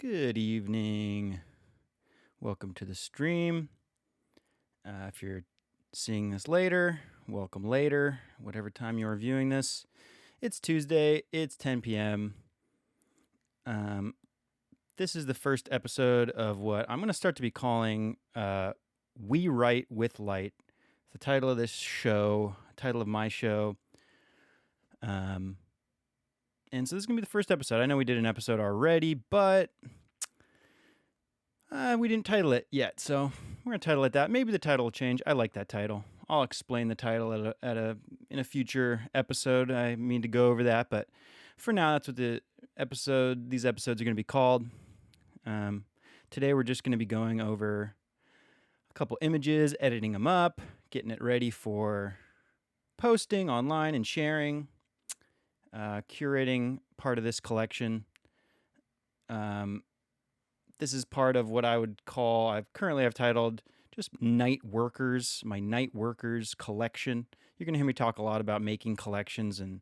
Good evening. Welcome to the stream. If you're seeing this later, welcome later, whatever time you are viewing this. It's Tuesday, it's 10 p.m. This is the first episode of what I'm going to start to be calling We Write with Light. It's the title of this show, title of my show. And so this is going to be the first episode. I know we did an episode already, but we didn't title it yet, so we're going to title it that. Maybe the title will change. I like that title. I'll explain the title in a future episode. I mean to go over that, but for now, that's what these episodes are going to be called. Today, we're just going to be going over a couple images, editing them up, getting it ready for posting online and sharing, curating part of this collection. This is part of what I would call, I've titled just Night Workers, my Night Workers collection. You're going to hear me talk a lot about making collections and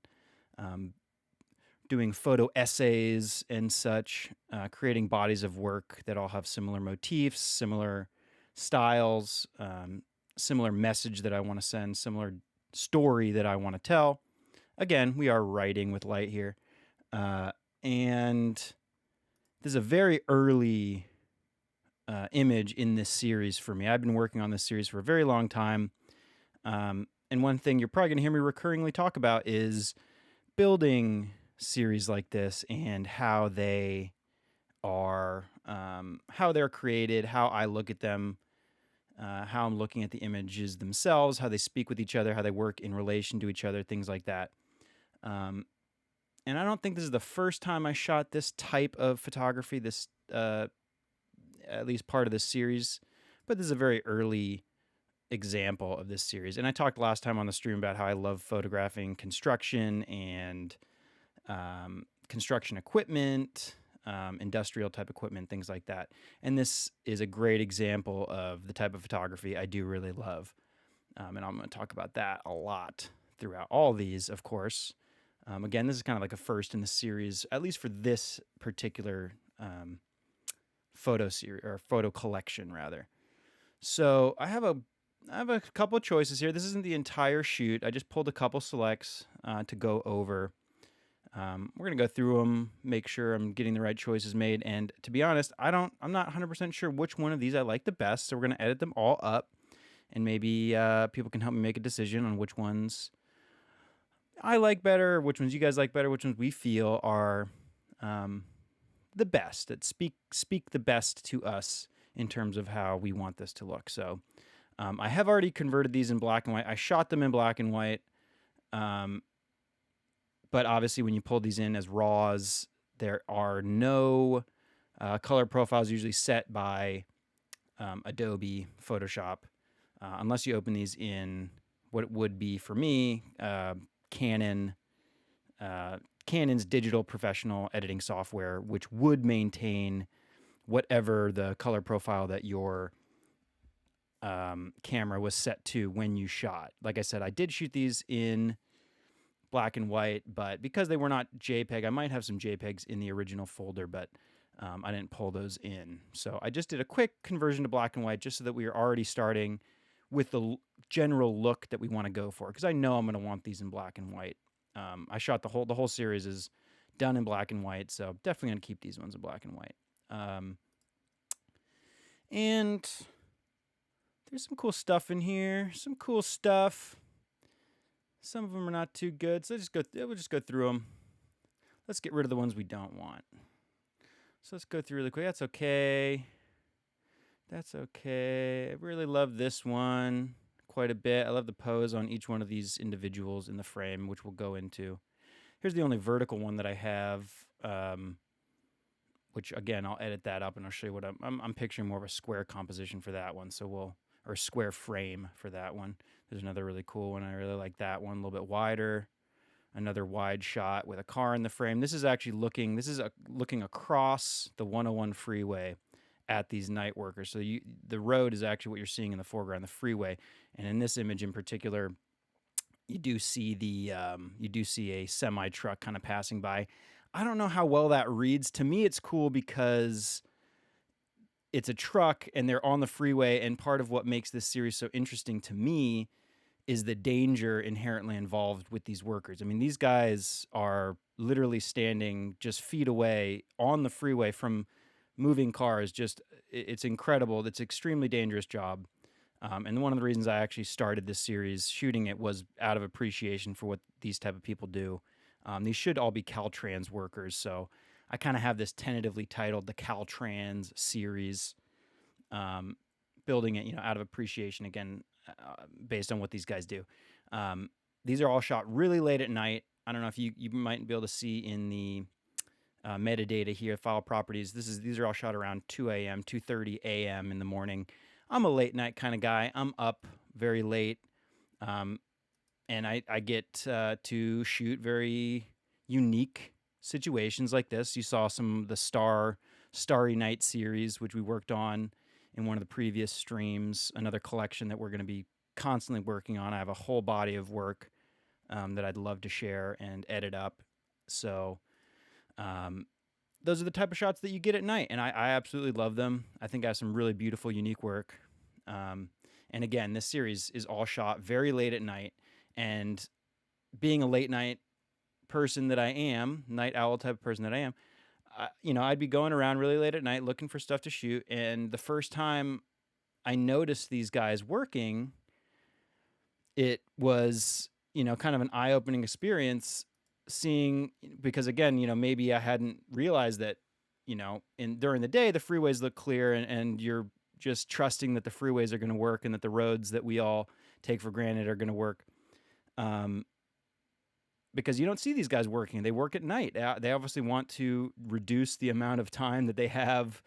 doing photo essays and such, creating bodies of work that all have similar motifs, similar styles, similar message that I want to send, similar story that I want to tell. Again, we are writing with light here. And this is a very early image in this series for me. I've been working on this series for a very long time. And one thing you're probably going to hear me recurringly talk about is building series like this and how they are, how they're created, how I look at them, how I'm looking at the images themselves, how they speak with each other, how they work in relation to each other, things like that. And I don't think this is the first time I shot this type of photography, this at least part of this series, but this is a very early example of this series. And I talked last time on the stream about how I love photographing construction and construction equipment, industrial type equipment, things like that. And this is a great example of the type of photography I do really love. And I'm going to talk about that a lot throughout all these, of course. Again, this is kind of like a first in the series, at least for this particular photo series or photo collection, rather. So I have a couple of choices here. This isn't the entire shoot. I just pulled a couple selects to go over. We're gonna go through them, make sure I'm getting the right choices made. And to be honest, I'm not 100% sure which one of these I like the best. So we're gonna edit them all up, and maybe people can help me make a decision on which ones I like better, which ones you guys like better, which ones we feel are the best, that speak the best to us in terms of how we want this to look. So I have already converted these in black and white. I shot them in black and white, but obviously when you pull these in as RAWs, there are no color profiles usually set by Adobe Photoshop, unless you open these in what it would be for me, Canon's digital professional editing software, which would maintain whatever the color profile that your camera was set to when you shot. Like I said, I did shoot these in black and white, but because they were not JPEG, I might have some JPEGs in the original folder, but I didn't pull those in. So I just did a quick conversion to black and white just so that we are already starting with the general look that we want to go for, because I know I'm going to want these in black and white. I shot the whole series is done in black and white, so definitely going to keep these ones in black and white. And there's some cool stuff in here, some cool stuff. Some of them are not too good, so we'll just go through them. Let's get rid of the ones we don't want. So let's go through really quick. That's okay. That's okay. I really love this one quite a bit. I love the pose on each one of these individuals in the frame, which we'll go into. Here's the only vertical one that I have, which again, I'll edit that up and I'll show you what I'm picturing more of a square composition for that one. Or square frame for that one. There's another really cool one. I really like that one, a little bit wider. Another wide shot with a car in the frame. This is actually looking across the 101 freeway at these night workers. So the road is actually what you're seeing in the foreground, the freeway. And in this image in particular, you do see a semi truck kind of passing by. I don't know how well that reads. To me, it's cool because it's a truck and they're on the freeway. And part of what makes this series so interesting to me is the danger inherently involved with these workers. I mean, these guys are literally standing just feet away on the freeway from moving cars. Just, it's incredible. It's an extremely dangerous job. And one of the reasons I actually started this series shooting it was out of appreciation for what these type of people do. These should all be Caltrans workers, so I kind of have this tentatively titled the Caltrans series, um, building it, out of appreciation again, based on what these guys do. These are all shot really late at night. I don't know if you might be able to see in the metadata here, file properties. These are all shot around 2 a.m., 2:30 a.m. in the morning. I'm a late night kind of guy. I'm up very late, um, and I get to shoot very unique situations like this. You saw some of the Starry Night series, which we worked on in one of the previous streams. Another collection that we're going to be constantly working on. I have a whole body of work that I'd love to share and edit up. So those are the type of shots that you get at night, and I absolutely love them. I think I have some really beautiful, unique work. And again, this series is all shot very late at night, and being a late night person that I am, night owl type of person that I am, I'd be going around really late at night looking for stuff to shoot. And the first time I noticed these guys working, it was, kind of an eye-opening experience seeing, because again, maybe I hadn't realized that, during the day, the freeways look clear and you're just trusting that the freeways are going to work and that the roads that we all take for granted are going to work. Because you don't see these guys working. They work at night. They obviously want to reduce the amount of time that they have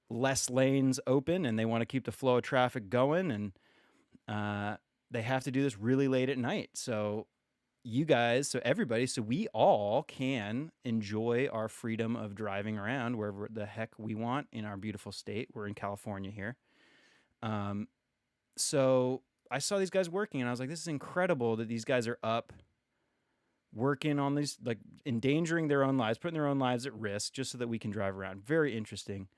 less lanes open, and they want to keep the flow of traffic going. And they have to do this really late at night. So everybody, so we all can enjoy our freedom of driving around wherever the heck we want in our beautiful state. We're in California here. So I saw these guys working, and I was like, this is incredible that these guys are up working on these, like endangering their own lives, putting their own lives at risk just so that we can drive around. Very interesting.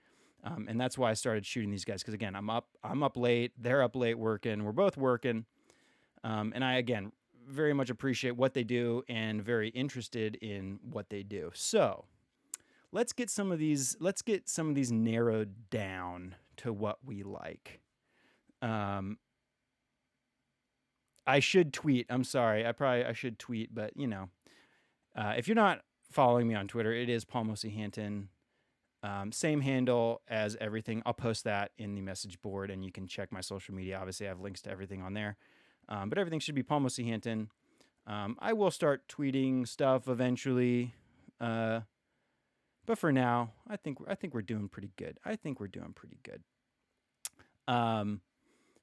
And that's why I started shooting these guys. Cause again, I'm up late, they're up late working, we're both working. And I, again, very much appreciate what they do and very interested in what they do. So let's get some of these narrowed down to what we like. I should tweet. I'm sorry. I should tweet, but if you're not following me on Twitter, it is Paul Mosi Hanton. Same handle as everything. I'll post that in the message board, and you can check my social media. Obviously, I have links to everything on there. But everything should be Paul Mosi Hanton. I will start tweeting stuff eventually. But for now, I think we're doing pretty good.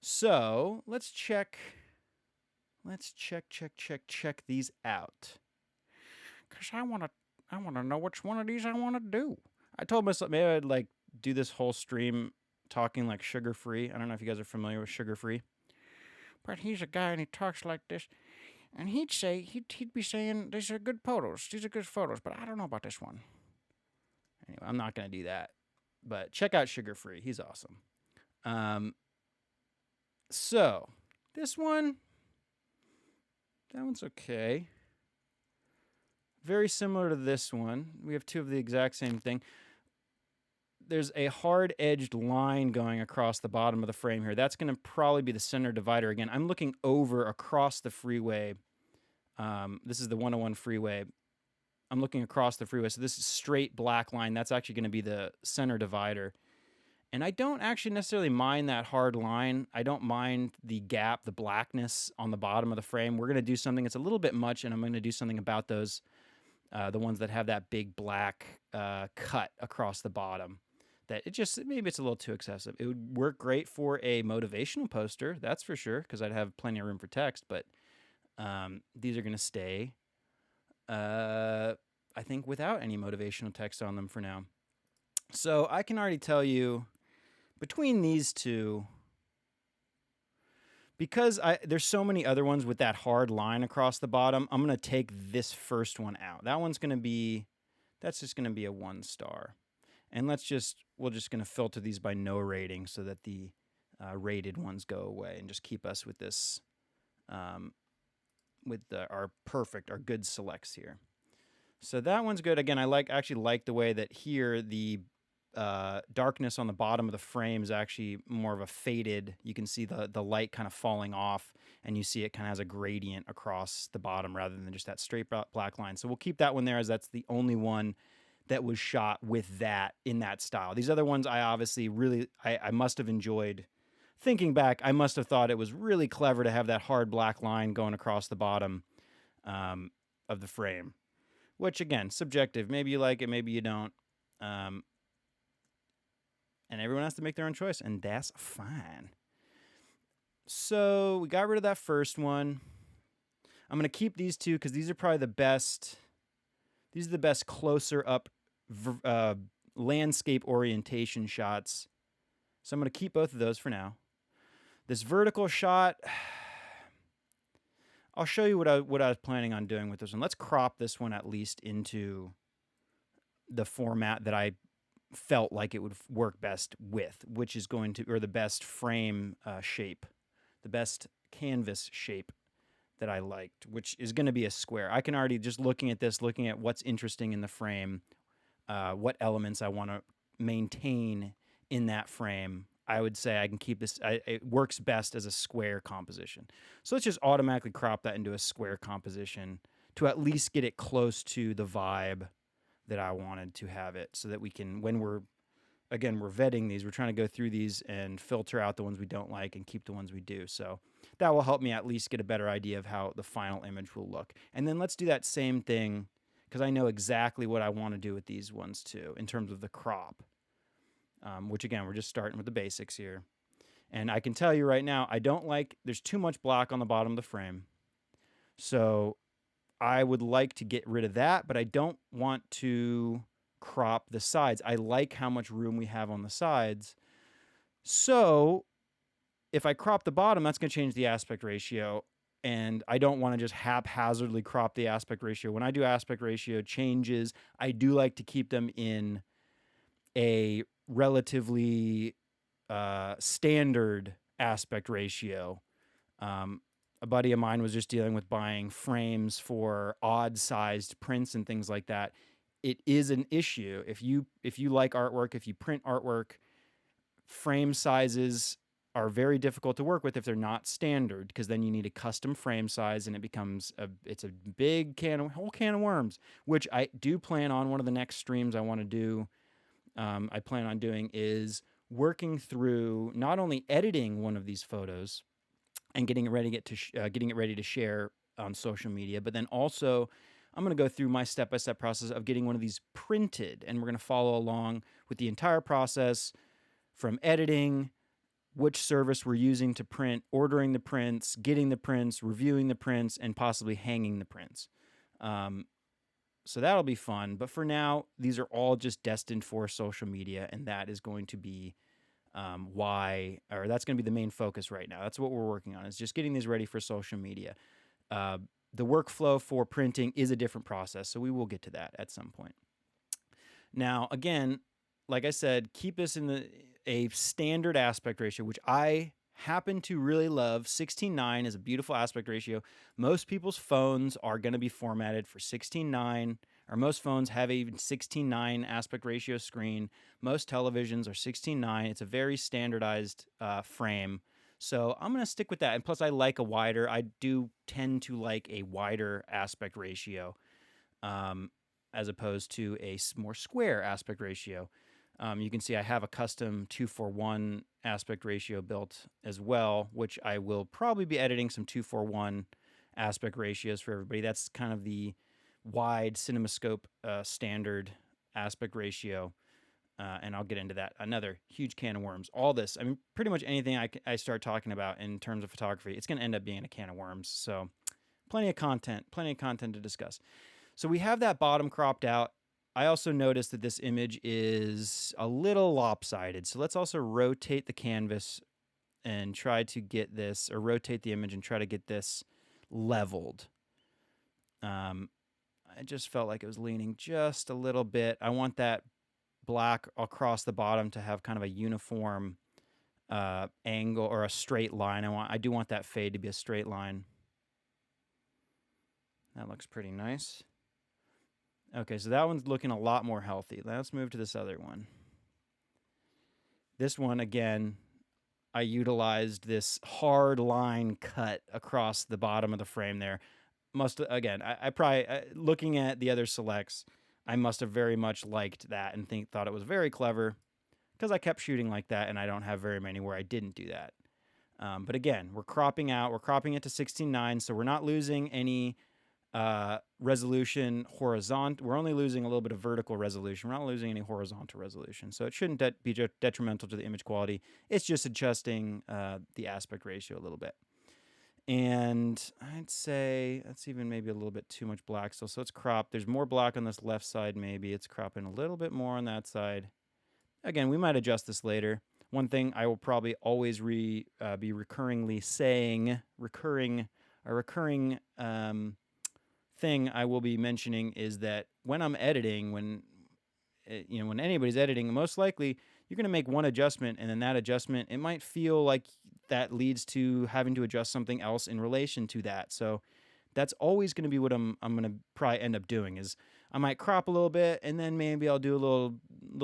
So let's check these out. Cause I wanna know which one of these I wanna do. I told myself maybe I'd like do this whole stream talking like Sugar Free. I don't know if you guys are familiar with Sugar Free, but he's a guy and he talks like this, and he'd be saying these are good photos, but I don't know about this one. Anyway, I'm not gonna do that. But check out Sugar Free. He's awesome. So this one. That one's okay. Very similar to this one. We have two of the exact same thing. There's a hard-edged line going across the bottom of the frame here. That's going to probably be the center divider. Again, I'm looking over across the freeway. This is the 101 freeway. I'm looking across the freeway. So this is straight black line. That's actually going to be the center divider. And I don't actually necessarily mind that hard line. I don't mind the gap, the blackness on the bottom of the frame. We're going to do something that's a little bit much, and I'm going to do something about those, the ones that have that big black cut across the bottom. That maybe it's a little too excessive. It would work great for a motivational poster, that's for sure, because I'd have plenty of room for text, but these are going to stay, I think, without any motivational text on them for now. So I can already tell you, between these two, because there's so many other ones with that hard line across the bottom, I'm going to take this first one out. That one's going to be That's just going to be a 1 star. And we're just going to filter these by no rating so that the rated ones go away and just keep us with this, our good selects here. So that one's good. Again, I actually like the way that here the darkness on the bottom of the frame is actually more of a faded. You can see the light kind of falling off, and you see it kind of has a gradient across the bottom rather than just that straight black line. So we'll keep that one there, as that's the only one that was shot with that in that style. These other ones I obviously really I must have enjoyed. Thinking back, I must have thought it was really clever to have that hard black line going across the bottom of the frame, which again, subjective. Maybe you like it, maybe you don't. And everyone has to make their own choice, and that's fine. So we got rid of that first one. I'm going to keep these two because these are probably the best. These are the best closer up landscape orientation shots. So I'm going to keep both of those for now. This vertical shot, I'll show you what I was planning on doing with this one. Let's crop this one at least into the format that I felt like it would work best with, which is going to, or the best frame shape, the best canvas shape that I liked, which is going to be a square. I can already, just looking at this, looking at what's interesting in the frame, what elements I want to maintain in that frame, I would say I can keep this, it works best as a square composition. So let's just automatically crop that into a square composition to at least get it close to the vibe that I wanted to have it, so that we can, when we're vetting these, we're trying to go through these and filter out the ones we don't like and keep the ones we do. So that will help me at least get a better idea of how the final image will look. And then let's do that same thing, because I know exactly what I want to do with these ones too, in terms of the crop, which again, we're just starting with the basics here. And I can tell you right now, I don't like, there's too much black on the bottom of the frame. So I would like to get rid of that, but I don't want to crop the sides. I like how much room we have on the sides. So if I crop the bottom, that's going to change the aspect ratio. And I don't want to just haphazardly crop the aspect ratio. When I do aspect ratio changes, I do like to keep them in a relatively standard aspect ratio. A buddy of mine was just dealing with buying frames for odd-sized prints and things like that. It is an issue. If you like artwork, if you print artwork, frame sizes are very difficult to work with if they're not standard, because then you need a custom frame size, and it becomes it's a big whole can of worms, which I do plan on. One of the next streams I want to do, I plan on doing, is working through not only editing one of these photos and getting it ready to share on social media, but then also I'm going to go through my step-by-step process of getting one of these printed, and we're going to follow along with the entire process from editing, which service we're using to print, ordering the prints, getting the prints, reviewing the prints, and possibly hanging the prints. So that'll be fun. But for now, these are all just destined for social media, and that is going to be that's going to be the main focus right now. That's what we're working on, is just getting these ready for social media. The workflow for printing is a different process, so we will get to that at some point. Now, again, like I said, keep this in a standard aspect ratio, which I happen to really love. 16:9 is a beautiful aspect ratio. Most people's phones are going to be formatted for 16:9, or most phones have a 16:9 aspect ratio screen. Most televisions are 16:9. It's a very standardized frame. So I'm going to stick with that. And plus, I do tend to like a wider aspect ratio as opposed to a more square aspect ratio. You can see I have a custom 2:1 aspect ratio built as well, which I will probably be editing some 2:1 aspect ratios for everybody. That's kind of the wide CinemaScope standard aspect ratio. And I'll get into that. Another huge can of worms. All this, I mean, pretty much anything I start talking about in terms of photography, it's going to end up being a can of worms. So plenty of content to discuss. So we have that bottom cropped out. I also noticed that this image is a little lopsided. So let's also rotate the canvas and try to get this, or rotate the image and try to get this leveled. I just felt like it was leaning just a little bit. I want that black across the bottom to have kind of a uniform angle or a straight line. I do want that fade to be a straight line. That looks pretty nice. Okay, so that one's looking a lot more healthy. Let's move to this other one. This one, again, I utilized this hard line cut across the bottom of the frame there. I probably, looking at the other selects, I must have very much liked that and thought it was very clever because I kept shooting like that and I don't have very many where I didn't do that. But again, we're cropping it to 16:9, so we're not losing any resolution horizontal. We're only losing a little bit of vertical resolution. We're not losing any horizontal resolution. So it shouldn't be detrimental to the image quality. It's just adjusting the aspect ratio a little bit. And I'd say that's even maybe a little bit too much black still. So it's cropped. There's more black on this left side maybe. It's cropping a little bit more on that side. Again, we might adjust this later. One thing I will probably always be recurring thing I will be mentioning is that when I'm editing, when anybody's editing, most likely you're going to make one adjustment, and then that adjustment, it might feel like that leads to having to adjust something else in relation to that. So that's always going to be what I'm going to probably end up doing is I might crop a little bit, and then maybe I'll do a little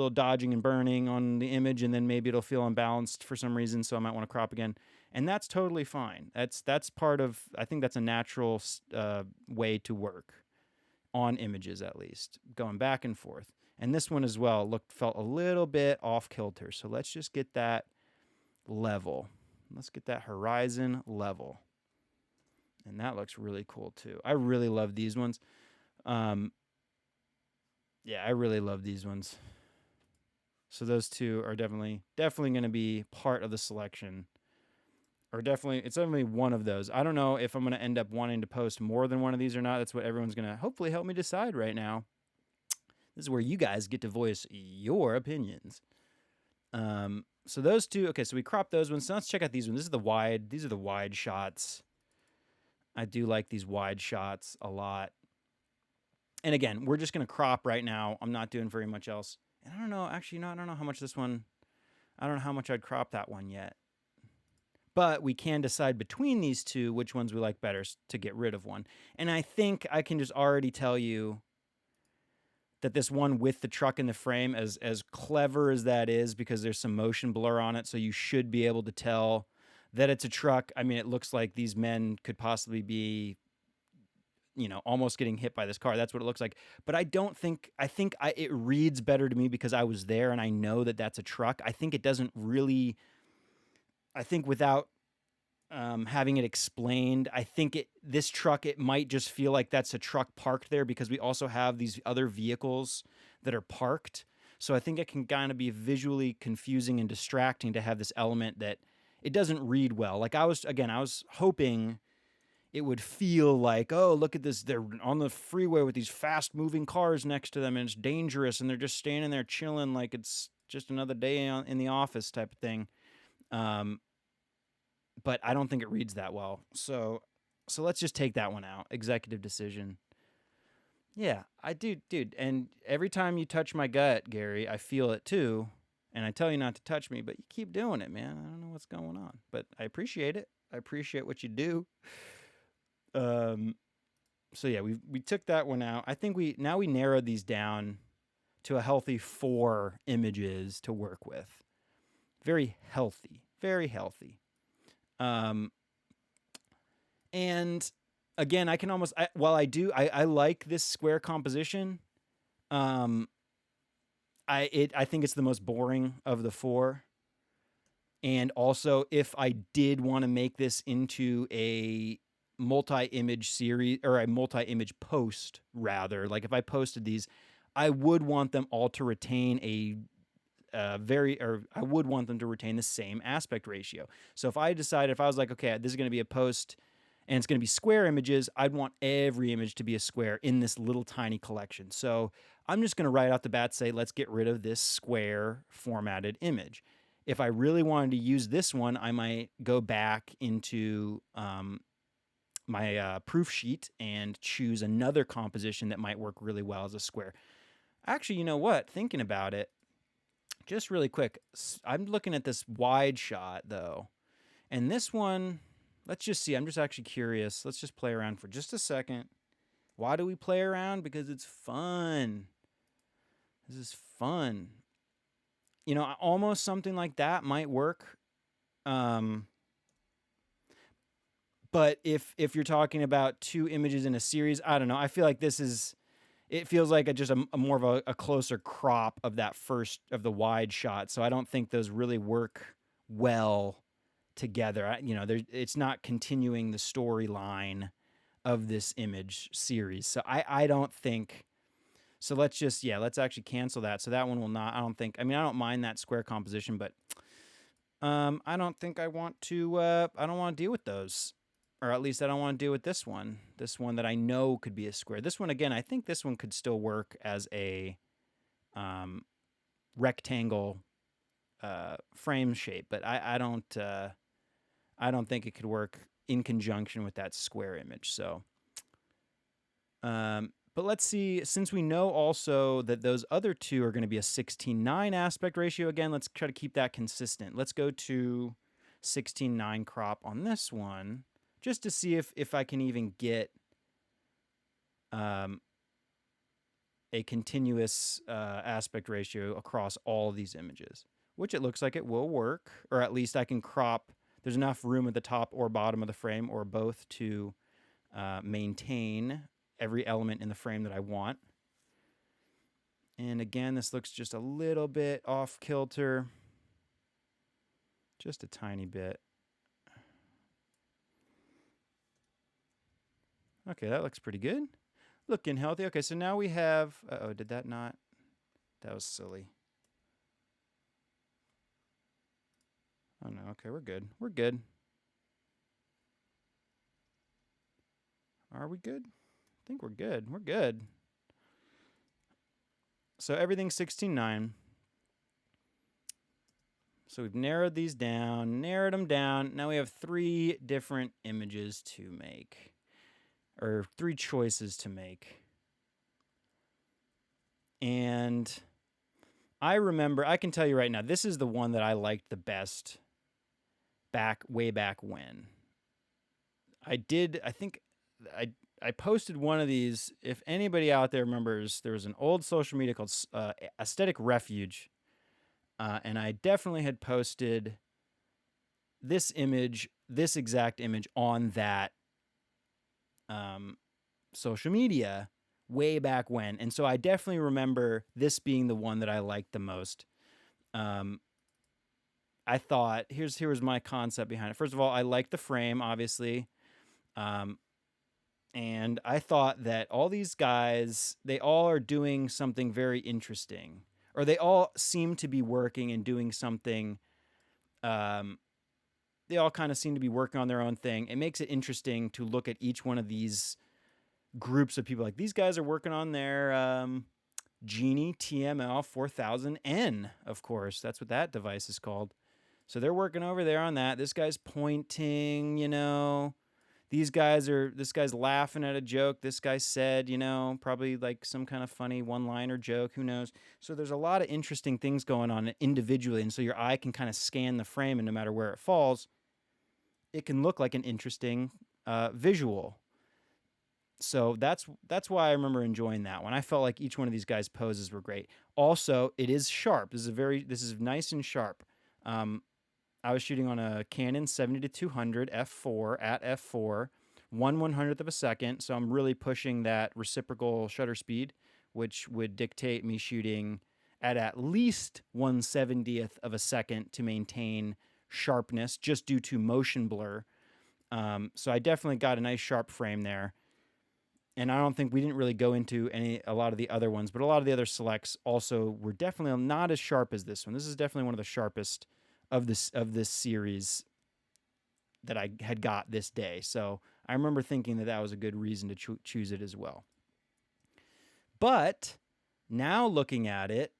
dodging and burning on the image, and then maybe it'll feel unbalanced for some reason, so I might want to crop again. And that's totally fine. That's part of, I think that's a natural way to work on images, at least, going back and forth. And this one as well felt a little bit off kilter. So let's just get that level. Let's get that horizon level. And that looks really cool too. I really love these ones. Yeah, I really love these ones. So those two are definitely going to be part of the selection. Or it's definitely one of those. I don't know if I'm going to end up wanting to post more than one of these or not. That's what everyone's going to hopefully help me decide right now. This is where you guys get to voice your opinions. So those two, okay, so we cropped those ones. So let's check out these ones. These are the wide shots. I do like these wide shots a lot. And again, we're just going to crop right now. I'm not doing very much else. And I don't know, actually, no, I don't know how much I don't know how much I'd crop that one yet. But we can decide between these two which ones we like better to get rid of one. And I think I can just already tell you that this one with the truck in the frame, as clever as that is, because there's some motion blur on it, so you should be able to tell that it's a truck. I mean, it looks like these men could possibly be, almost getting hit by this car. That's what it looks like. But I think it reads better to me because I was there and I know that that's a truck. I think it doesn't really, without having it explained, I think this truck, it might just feel like that's a truck parked there because we also have these other vehicles that are parked. So I think it can kind of be visually confusing and distracting to have this element that it doesn't read well. Like I was hoping it would feel like, oh, look at this. They're on the freeway with these fast moving cars next to them and it's dangerous. And they're just standing there chilling like it's just another day in the office type of thing. But I don't think it reads that well. So let's just take that one out. Executive decision. Yeah, I do, dude. And every time you touch my gut, Gary, I feel it too. And I tell you not to touch me, but you keep doing it, man. I don't know what's going on, but I appreciate it. I appreciate what you do. So yeah, we took that one out. I think we narrowed these down to a healthy 4 images to work with. Very healthy, very healthy. And again, I like this square composition. I think it's the most boring of the 4. And also, if I did want to make this into a multi-image series or a multi-image post, rather, like if I posted these, I would want them all to retain I would want them to retain the same aspect ratio. So if I was like, okay, this is going to be a post and it's going to be square images, I'd want every image to be a square in this little tiny collection. So I'm just going to right off the bat say, let's get rid of this square formatted image. If I really wanted to use this one, I might go back into proof sheet and choose another composition that might work really well as a square. Actually, you know what? Thinking about it, just really quick, I'm looking at this wide shot though, and this one, let's just see. I'm just actually curious. Let's just play around for just a second. Why do we play around? Because it's fun. This is fun. You know, almost something like that might work. But if you're talking about two images in a series, I don't know. I feel like it feels like just a more of a closer crop of that first of the wide shot. So I don't think those really work well together. It's not continuing the storyline of this image series. So I don't think. So let's actually cancel that. So that one will not. I don't mind that square composition, but I don't think I want to. I don't want to deal with those. Or at least I don't want to deal with this one that I know could be a square. This one, again, I think this one could still work as a rectangle frame shape, but I don't think it could work in conjunction with that square image. So, but let's see, since we know also that those other two are going to be a 16:9 aspect ratio, again, let's try to keep that consistent. Let's go to 16:9 crop on this one, just to see if I can even get a continuous aspect ratio across all of these images, which it looks like it will work, or at least I can crop. There's enough room at the top or bottom of the frame or both to maintain every element in the frame that I want. And again, this looks just a little bit off kilter, just a tiny bit. Okay, that looks pretty good. Looking healthy. Okay, so now we have... Uh-oh, did that not... That was silly. Oh, no. Okay, we're good. We're good. Are we good? I think we're good. We're good. So everything's 16:9. So we've narrowed these down, narrowed them down. Now we have 3 different images to make, or 3 choices to make. And I remember, I can tell you right now, this is the one that I liked the best way back when. I think I posted one of these. If anybody out there remembers, there was an old social media called Aesthetic Refuge. And I definitely had posted this exact image on that social media way back when. And so I definitely remember this being the one that I liked the most. I thought, here was my concept behind it. First of all, I liked the frame, obviously. And I thought that all these guys, they all are doing something very interesting. Or they all seem to be working and doing something. They all kind of seem to be working on their own thing. It makes it interesting to look at each one of these groups of people. Like, these guys are working on their Genie TML 4000N, of course. That's what that device is called. So they're working over there on that. This guy's pointing, this guy's laughing at a joke. This guy said, probably like some kind of funny one-liner joke, who knows? So there's a lot of interesting things going on individually. And so your eye can kind of scan the frame, and no matter where it falls, it can look like an interesting visual. So that's why I remember enjoying that one. I felt like each one of these guys' poses were great. Also, it is sharp. This is nice and sharp. I was shooting on a Canon 70-200 f4 at f4, 1/100th of a second. So I'm really pushing that reciprocal shutter speed, which would dictate me shooting at least 1/70th of a second to maintain sharpness, just due to motion blur. So I definitely got a nice sharp frame there. And I don't think we didn't really go into a lot of the other ones, but a lot of the other selects also were definitely not as sharp as this one. This is definitely one of the sharpest of this series that I had got this day. So I remember thinking that was a good reason to choose it as well. But now looking at it,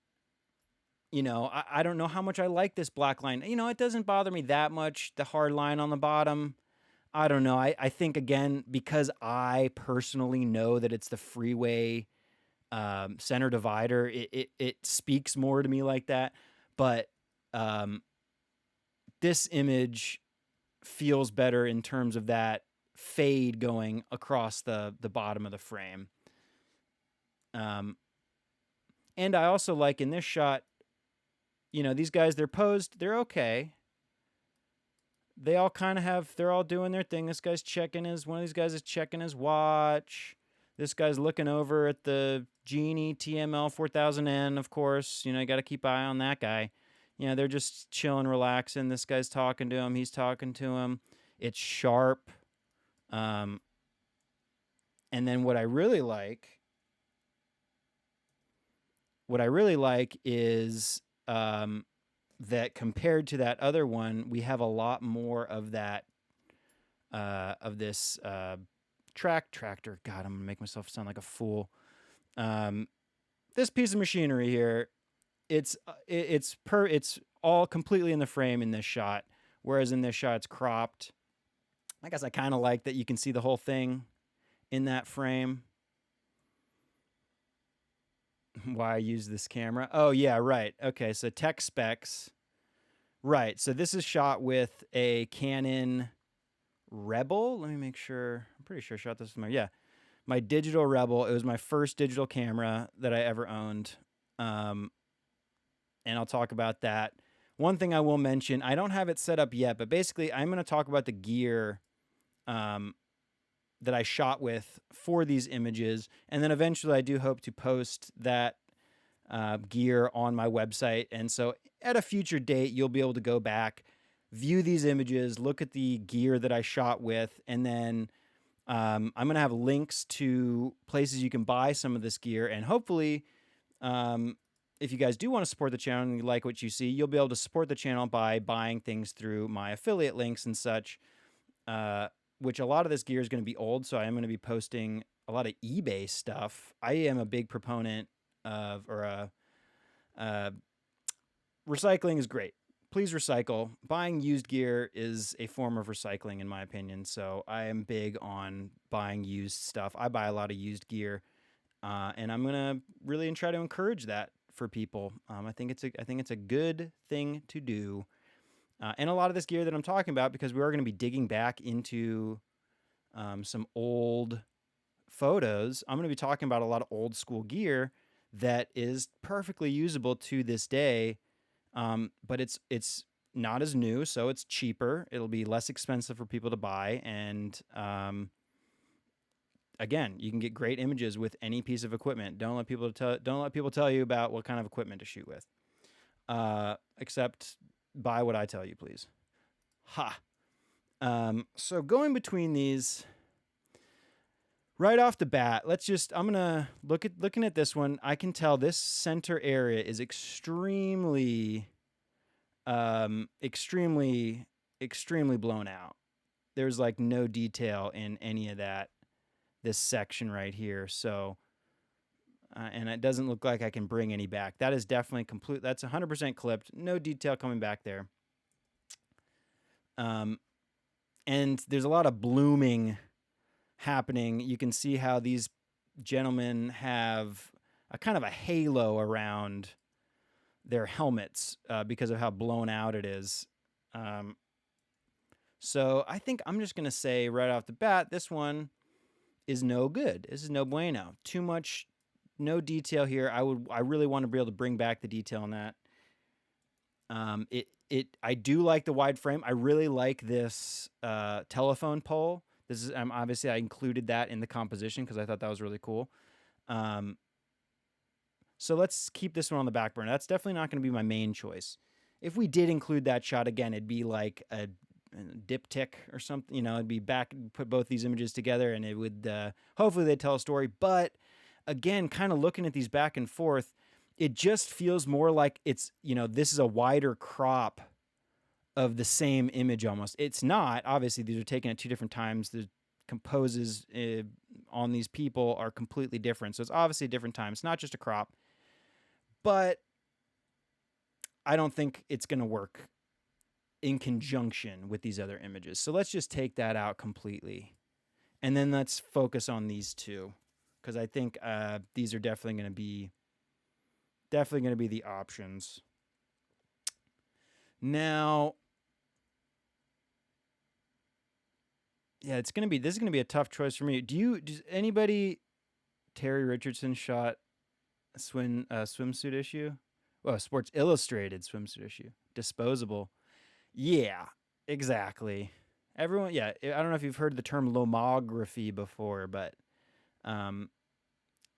I don't know how much I like this black line. It doesn't bother me that much, the hard line on the bottom. I don't know. I think, again, because I personally know that it's the freeway center divider, it speaks more to me like that. But um, this image feels better in terms of that fade going across the bottom of the frame. Um, and I also like in this shot, these guys, they're posed, they're okay. They all kind of they're all doing their thing. One of these guys is checking his watch. This guy's looking over at the Genie TML 4000N, of course. You got to keep an eye on that guy. They're just chilling, relaxing. This guy's talking to him. He's talking to him. It's sharp. Um, and then what I really like is that compared to that other one, we have a lot more of that of this tractor. God, I'm gonna make myself sound like a fool. Um, this piece of machinery here, it's all completely in the frame in this shot, whereas in this shot it's cropped. I guess I kind of like that you can see the whole thing in that frame. Why I use this camera? Oh yeah, right. Okay, so tech specs. Right. So this is shot with a Canon Rebel. Let me make sure. I'm pretty sure I shot this with my digital Rebel. It was my first digital camera that I ever owned. Um, and I'll talk about that. One thing I will mention, I don't have it set up yet, but basically I'm going to talk about the gear um, that I shot with for these images. And then eventually I do hope to post that gear on my website. And so at a future date, you'll be able to go back, view these images, look at the gear that I shot with, and then I'm going to have links to places you can buy some of this gear. And hopefully, if you guys do want to support the channel and you like what you see, you'll be able to support the channel by buying things through my affiliate links and such, which a lot of this gear is going to be old. So I am going to be posting a lot of eBay stuff. I am a big proponent of, recycling is great. Please recycle. Buying used gear is a form of recycling, in my opinion. So I am big on buying used stuff. I buy a lot of used gear, and I'm gonna really try to encourage that for people. I think it's a good thing to do. And a lot of this gear that I'm talking about, because we are going to be digging back into some old photos. I'm going to be talking about a lot of old school gear that is perfectly usable to this day. But it's not as new, so it's cheaper. It'll be less expensive for people to buy, and again, you can get great images with any piece of equipment. Don't let people tell you about what kind of equipment to shoot with. Except buy what I tell you, please. Ha. So going between these, right off the bat, I'm gonna looking at this one. I can tell this center area is extremely extremely blown out. There's like no detail in any of this section right here. So and it doesn't look like I can bring any back. That is definitely complete. That's 100% clipped. No detail coming back there. And there's a lot of blooming happening. You can see how these gentlemen have a kind of a halo around their helmets because of how blown out it is. So I think I'm just going to say right off the bat, this one is no good. This is no bueno. Too much, no detail here. I really want to be able to bring back the detail in that. I do like the wide frame. I really like this telephone pole. This is obviously I included that in the composition because I thought that was really cool. So let's keep this one on the back burner. That's definitely not going to be my main choice. If we did include that shot again, it'd be like a diptych or something. It'd be back, put both these images together, and it would hopefully they'd tell a story. But again, kind of looking at these back and forth, it just feels more like it's this is a wider crop of the same image almost. It's not. Obviously, these are taken at two different times. The composes on these people are completely different. So it's obviously a different time. It's not just a crop. But I don't think it's going to work in conjunction with these other images. So let's just take that out completely. And then let's focus on these two, because I think these are definitely going to be the options. Now, yeah, this is going to be a tough choice for me. Does anybody Terry Richardson shot a swimsuit issue? Well, Sports Illustrated swimsuit issue. Disposable. Yeah, exactly. Everyone, yeah, I don't know if you've heard the term lomography before, but um,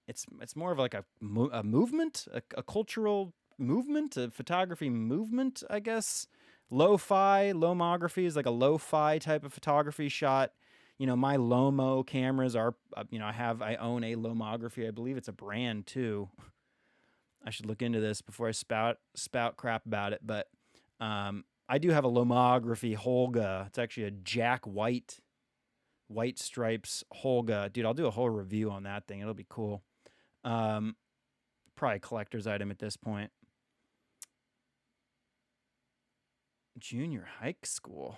it's more of like a movement, a cultural movement, a photography movement, I guess. Lomography is like a lo-fi type of photography shot. My Lomo cameras are, I own a lomography. I believe it's a brand too. I should look into this before I spout crap about it. But I do have a lomography Holga. It's actually a Jack White stripes Holga. Dude, I'll do a whole review on that thing. It'll be cool. Probably a collector's item at this point. Junior high school.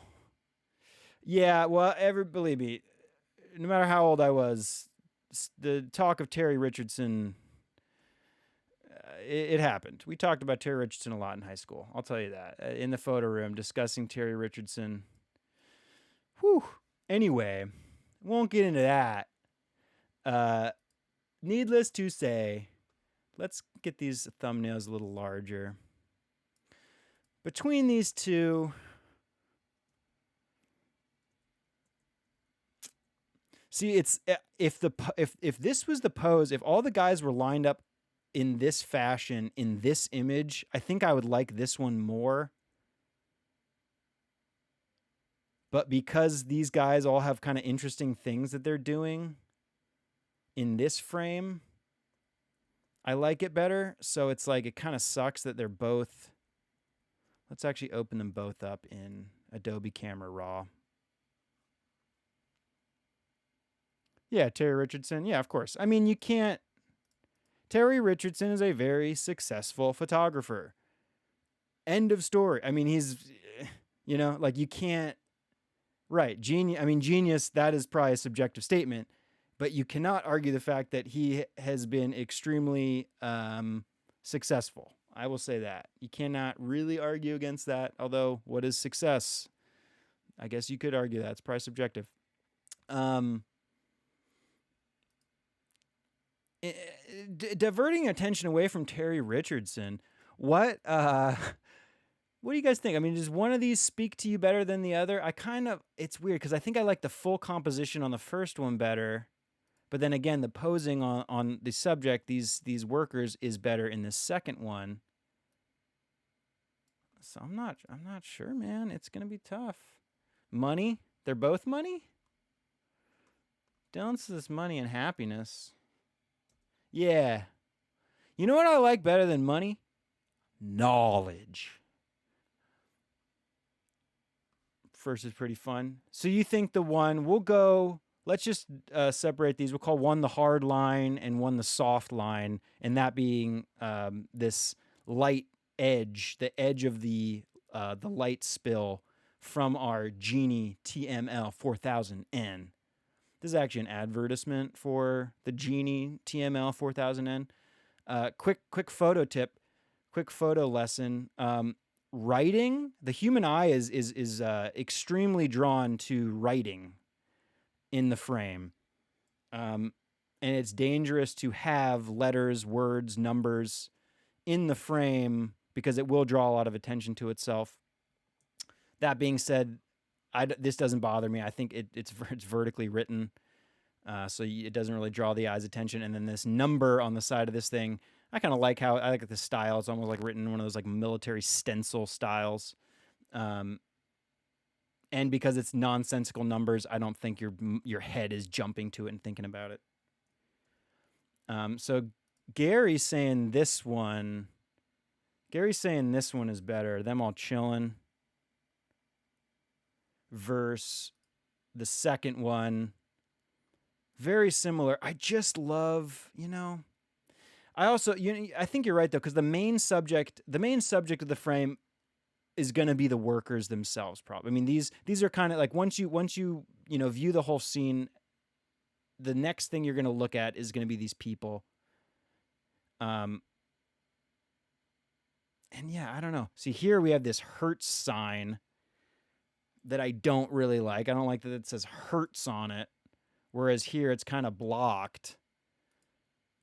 Yeah, well, believe me, no matter how old I was, the talk of Terry Richardson, it happened. We talked about Terry Richardson a lot in high school. I'll tell you that. In the photo room, discussing Terry Richardson. Whew. Anyway, won't get into that. Needless to say, let's get these thumbnails a little larger. Between these two, see, it's if this was the pose, if all the guys were lined up in this fashion in this image, I think I would like this one more. But because these guys all have kind of interesting things that they're doing in this frame, I like it better. So it's like it kind of sucks that they're both. Let's actually open them both up in Adobe Camera Raw. Yeah, Terry Richardson. Yeah, of course. I mean, you can't. Terry Richardson is a very successful photographer. End of story. I mean, he's, like you can't. Right. Genius, that is probably a subjective statement, but you cannot argue the fact that he has been extremely successful. I will say that. You cannot really argue against that, although what is success? I guess you could argue that. It's probably subjective. Diverting attention away from Terry Richardson, what do you guys think? I mean, does one of these speak to you better than the other? It's weird because I think I like the full composition on the first one better. But then again, the posing on the subject, these workers, is better in the second one. So I'm not sure, man. It's gonna be tough. Money? They're both money? Dylan says money and happiness. Yeah. You know what I like better than money? Knowledge. First is pretty fun. So you think the one, let's just separate these. We'll call one the hard line and one the soft line, and that being this light edge, the edge of the light spill from our Genie TML 4000N. This is actually an advertisement for the Genie TML 4000N. Quick photo tip, quick photo lesson. Writing, the human eye is extremely drawn to writing in the frame. And it's dangerous to have letters, words, numbers in the frame because it will draw a lot of attention to itself. That being said, this doesn't bother me. I think it's vertically written, so it doesn't really draw the eye's attention. And then this number on the side of this thing, I kind of like I like the style. It's almost like written in one of those like military stencil styles. And because it's nonsensical numbers, I don't think your head is jumping to it and thinking about it. So Gary's saying this one is better. Them all chilling. Versus the second one. Very similar. I just love, I also, I think you're right though, because the main subject of the frame is going to be the workers themselves. Probably. I mean, these are kind of like once you view the whole scene, the next thing you're going to look at is going to be these people. Um, and yeah, I don't know. See, here we have this Hertz sign that I don't really like. I don't like that it says Hertz on it, whereas here it's kind of blocked.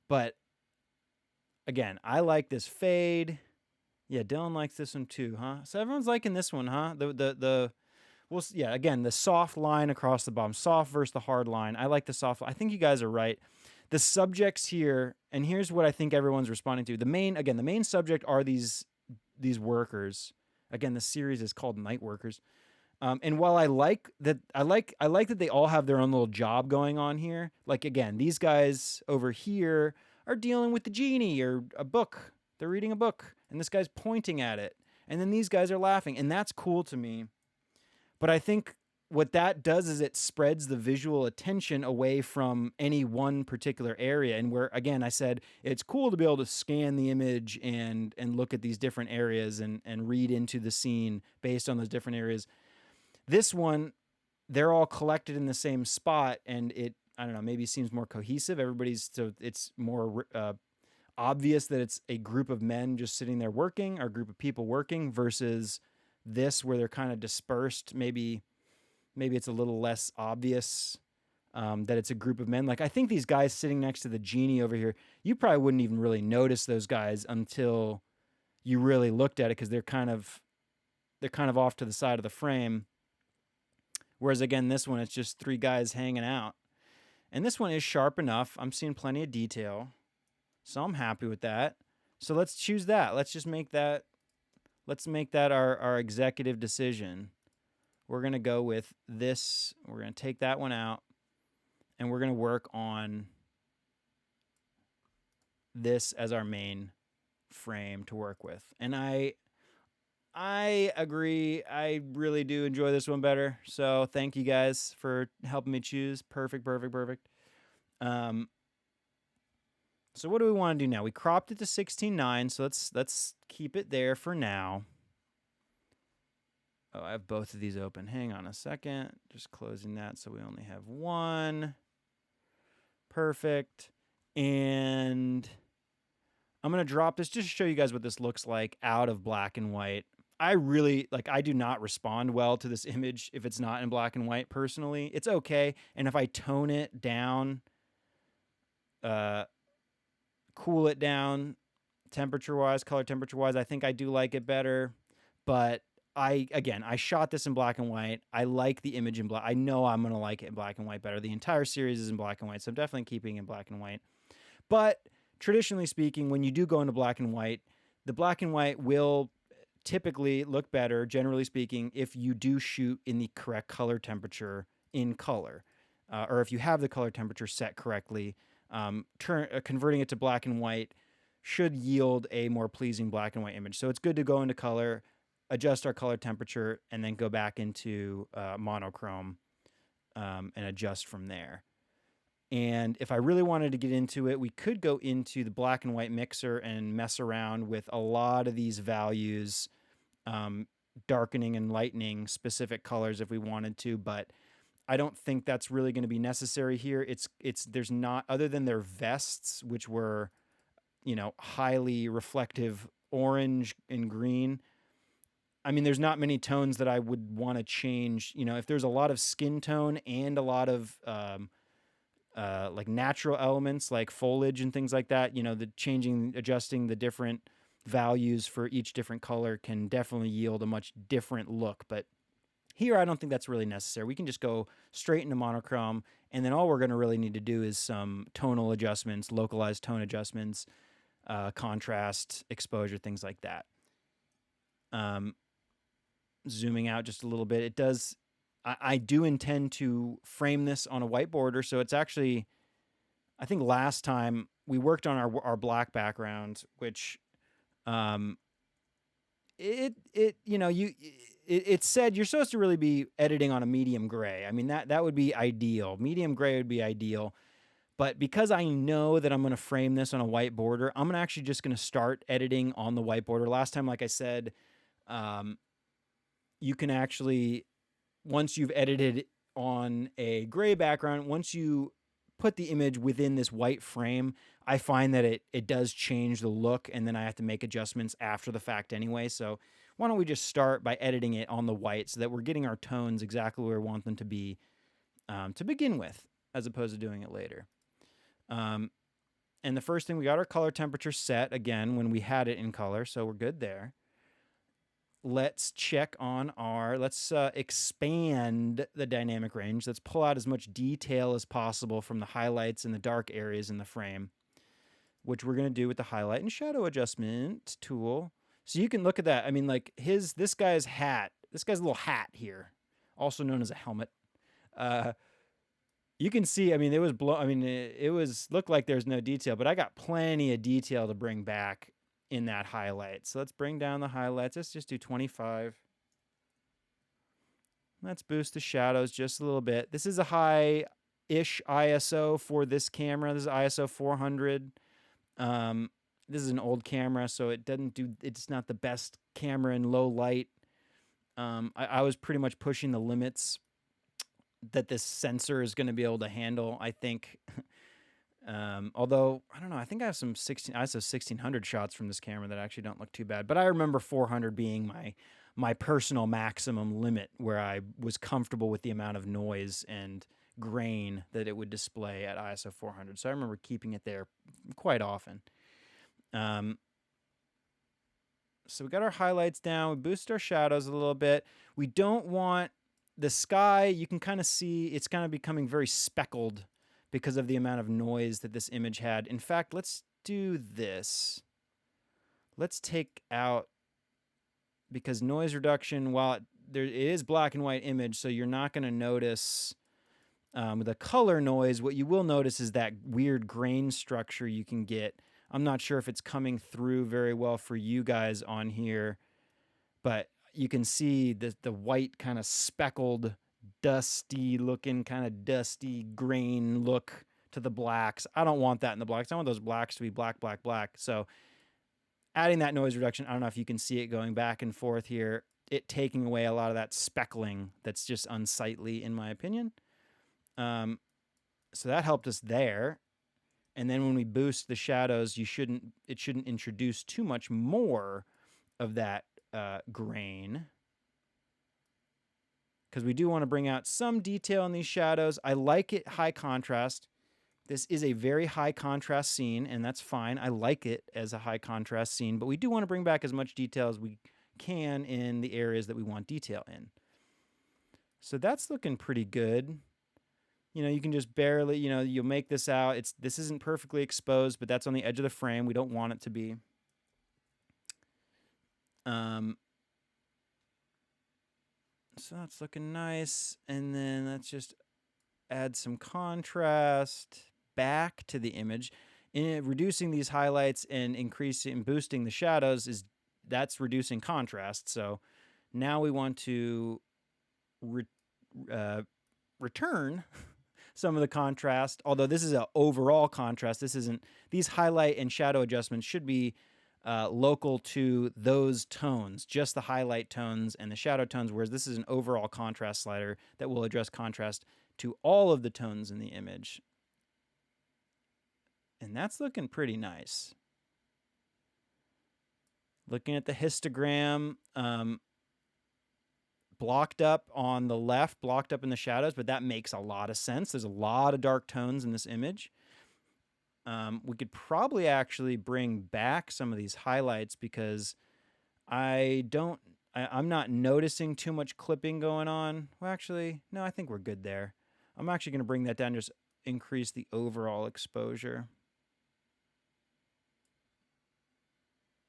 But again, I like this fade. Yeah, Dylan likes this one too, huh? So everyone's liking this one, huh? Well, yeah, again, the soft line across the bottom, soft versus the hard line. I like the soft. I think you guys are right. The subjects here, and here's what I think everyone's responding to. The main subject are these workers. Again, the series is called Night Workers. And while I like that, I like that they all have their own little job going on here. Like again, these guys over here are dealing with the genie or a book. They're reading a book, and this guy's pointing at it, and then these guys are laughing, and that's cool to me. But I think what that does is it spreads the visual attention away from any one particular area. And where, again, I said it's cool to be able to scan the image and look at these different areas and read into the scene based on those different areas. This one, they're all collected in the same spot, and it, I don't know, maybe seems more cohesive. So it's more obvious that it's a group of men just sitting there working or a group of people working versus this where they're kind of dispersed. Maybe it's a little less obvious that it's a group of men. Like I think these guys sitting next to the genie over here, you probably wouldn't even really notice those guys until you really looked at it because they're kind of off to the side of the frame. Whereas again, this one, it's just three guys hanging out. And this one is sharp enough. I'm seeing plenty of detail. So I'm happy with that. So let's choose that. Let's make that our executive decision. We're going to go with this. We're going to take that one out. And we're going to work on this as our main frame to work with. And I agree. I really do enjoy this one better. So thank you guys for helping me choose. Perfect. So what do we want to do now? We cropped it to 16:9, so let's keep it there for now. Oh, I have both of these open. Hang on a second. Just closing that so we only have one. Perfect. And I'm going to drop this just to show you guys what this looks like out of black and white. I do not respond well to this image if it's not in black and white personally. It's okay. And if I tone it down, cool it down temperature-wise, color temperature-wise, I think I do like it better. But I shot this in black and white. I like the image in black. I know I'm going to like it in black and white better. The entire series is in black and white, so I'm definitely keeping it in black and white. But traditionally speaking, when you do go into black and white, the black and white will typically look better, generally speaking, if you do shoot in the correct color temperature in color, or if you have the color temperature set correctly. Converting it to black and white should yield a more pleasing black and white image. So it's good to go into color, adjust our color temperature, and then go back into monochrome and adjust from there. And if I really wanted to get into it, we could go into the black and white mixer and mess around with a lot of these values, darkening and lightening specific colors if we wanted to, but I don't think that's really going to be necessary here. There's not, other than their vests, which were, highly reflective orange and green. I mean, there's not many tones that I would want to change. If there's a lot of skin tone and a lot of like natural elements like foliage and things like that, adjusting the different values for each different color can definitely yield a much different look. But here, I don't think that's really necessary. We can just go straight into monochrome, and then all we're going to really need to do is some tonal adjustments, localized tone adjustments, contrast, exposure, things like that. Zooming out just a little bit, it does. I do intend to frame this on a white border, so it's actually, I think last time we worked on our black background, which, it said you're supposed to really be editing on a medium gray. I mean, that would be ideal. Medium gray would be ideal. But because I know that I'm going to frame this on a white border, I'm actually just going to start editing on the white border. Last time, like I said, you can actually, once you've edited on a gray background, once you put the image within this white frame, I find that it does change the look, and then I have to make adjustments after the fact anyway. So why don't we just start by editing it on the white so that we're getting our tones exactly where we want them to be to begin with, as opposed to doing it later. And the first thing, we got our color temperature set again when we had it in color, so we're good there. Let's check on let's expand the dynamic range. Let's pull out as much detail as possible from the highlights and the dark areas in the frame, which we're going to do with the highlight and shadow adjustment tool. So you can look at that. I mean, like this guy's little hat here, also known as a helmet. You can see, I mean, it was looked like there's no detail, but I got plenty of detail to bring back in that highlight. So let's bring down the highlights. Let's just do 25. Let's boost the shadows just a little bit. This is a high-ish ISO for this camera. This is ISO 400. This is an old camera, so it's not the best camera in low light. I was pretty much pushing the limits that this sensor is going to be able to handle, I think. Although, I don't know, I think I have some ISO 1600 shots from this camera that actually don't look too bad. But I remember 400 being my personal maximum limit, where I was comfortable with the amount of noise and grain that it would display at ISO 400. So I remember keeping it there quite often. So we got our highlights down. We boosted our shadows a little bit. We don't want the sky. You can kind of see it's kind of becoming very speckled because of the amount of noise that this image had. In fact, let's do this. Let's take out, because noise reduction, while it is black and white image, so you're not going to notice the color noise. What you will notice is that weird grain structure you can get. I'm not sure if it's coming through very well for you guys on here, but you can see the white kind of speckled, dusty looking, kind of dusty grain look to the blacks. I don't want that in the blacks. I want those blacks to be black, black, black. So adding that noise reduction, I don't know if you can see it going back and forth here, it taking away a lot of that speckling that's just unsightly in my opinion. So that helped us there. And then when we boost the shadows, it shouldn't introduce too much more of that grain, because we do want to bring out some detail in these shadows. I like it high contrast. This is a very high contrast scene, and that's fine. I like it as a high contrast scene, but we do want to bring back as much detail as we can in the areas that we want detail in. So that's looking pretty good. You know, you can just barely, you'll make this out. This isn't perfectly exposed, but that's on the edge of the frame. We don't want it to be. So that's looking nice. And then let's just add some contrast back to the image. In reducing these highlights and boosting the shadows, that's reducing contrast. So now we want to return some of the contrast, although this is an overall contrast. These highlight and shadow adjustments should be local to those tones, just the highlight tones and the shadow tones, whereas this is an overall contrast slider that will address contrast to all of the tones in the image. And that's looking pretty nice. Looking at the histogram, blocked up on the left, blocked up in the shadows, but that makes a lot of sense. There's a lot of dark tones in this image. We could probably actually bring back some of these highlights, because I'm not noticing too much clipping going on. Well, actually, no, I think we're good there. I'm actually going to bring that down, just increase the overall exposure.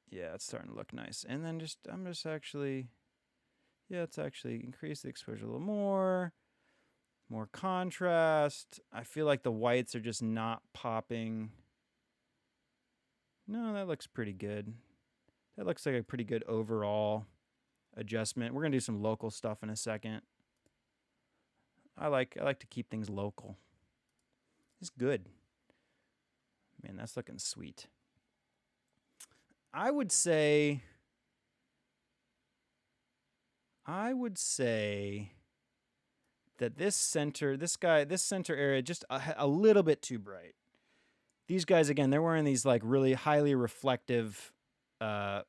Yeah, it's starting to look nice. And then let's actually increase the exposure a little more. More contrast. I feel like the whites are just not popping. No, that looks pretty good. That looks like a pretty good overall adjustment. We're going to do some local stuff in a second. I like to keep things local. It's good. Man, that's looking sweet. I would say I would say that this center area, just a little bit too bright. These guys, again, they're wearing these like really highly reflective uh,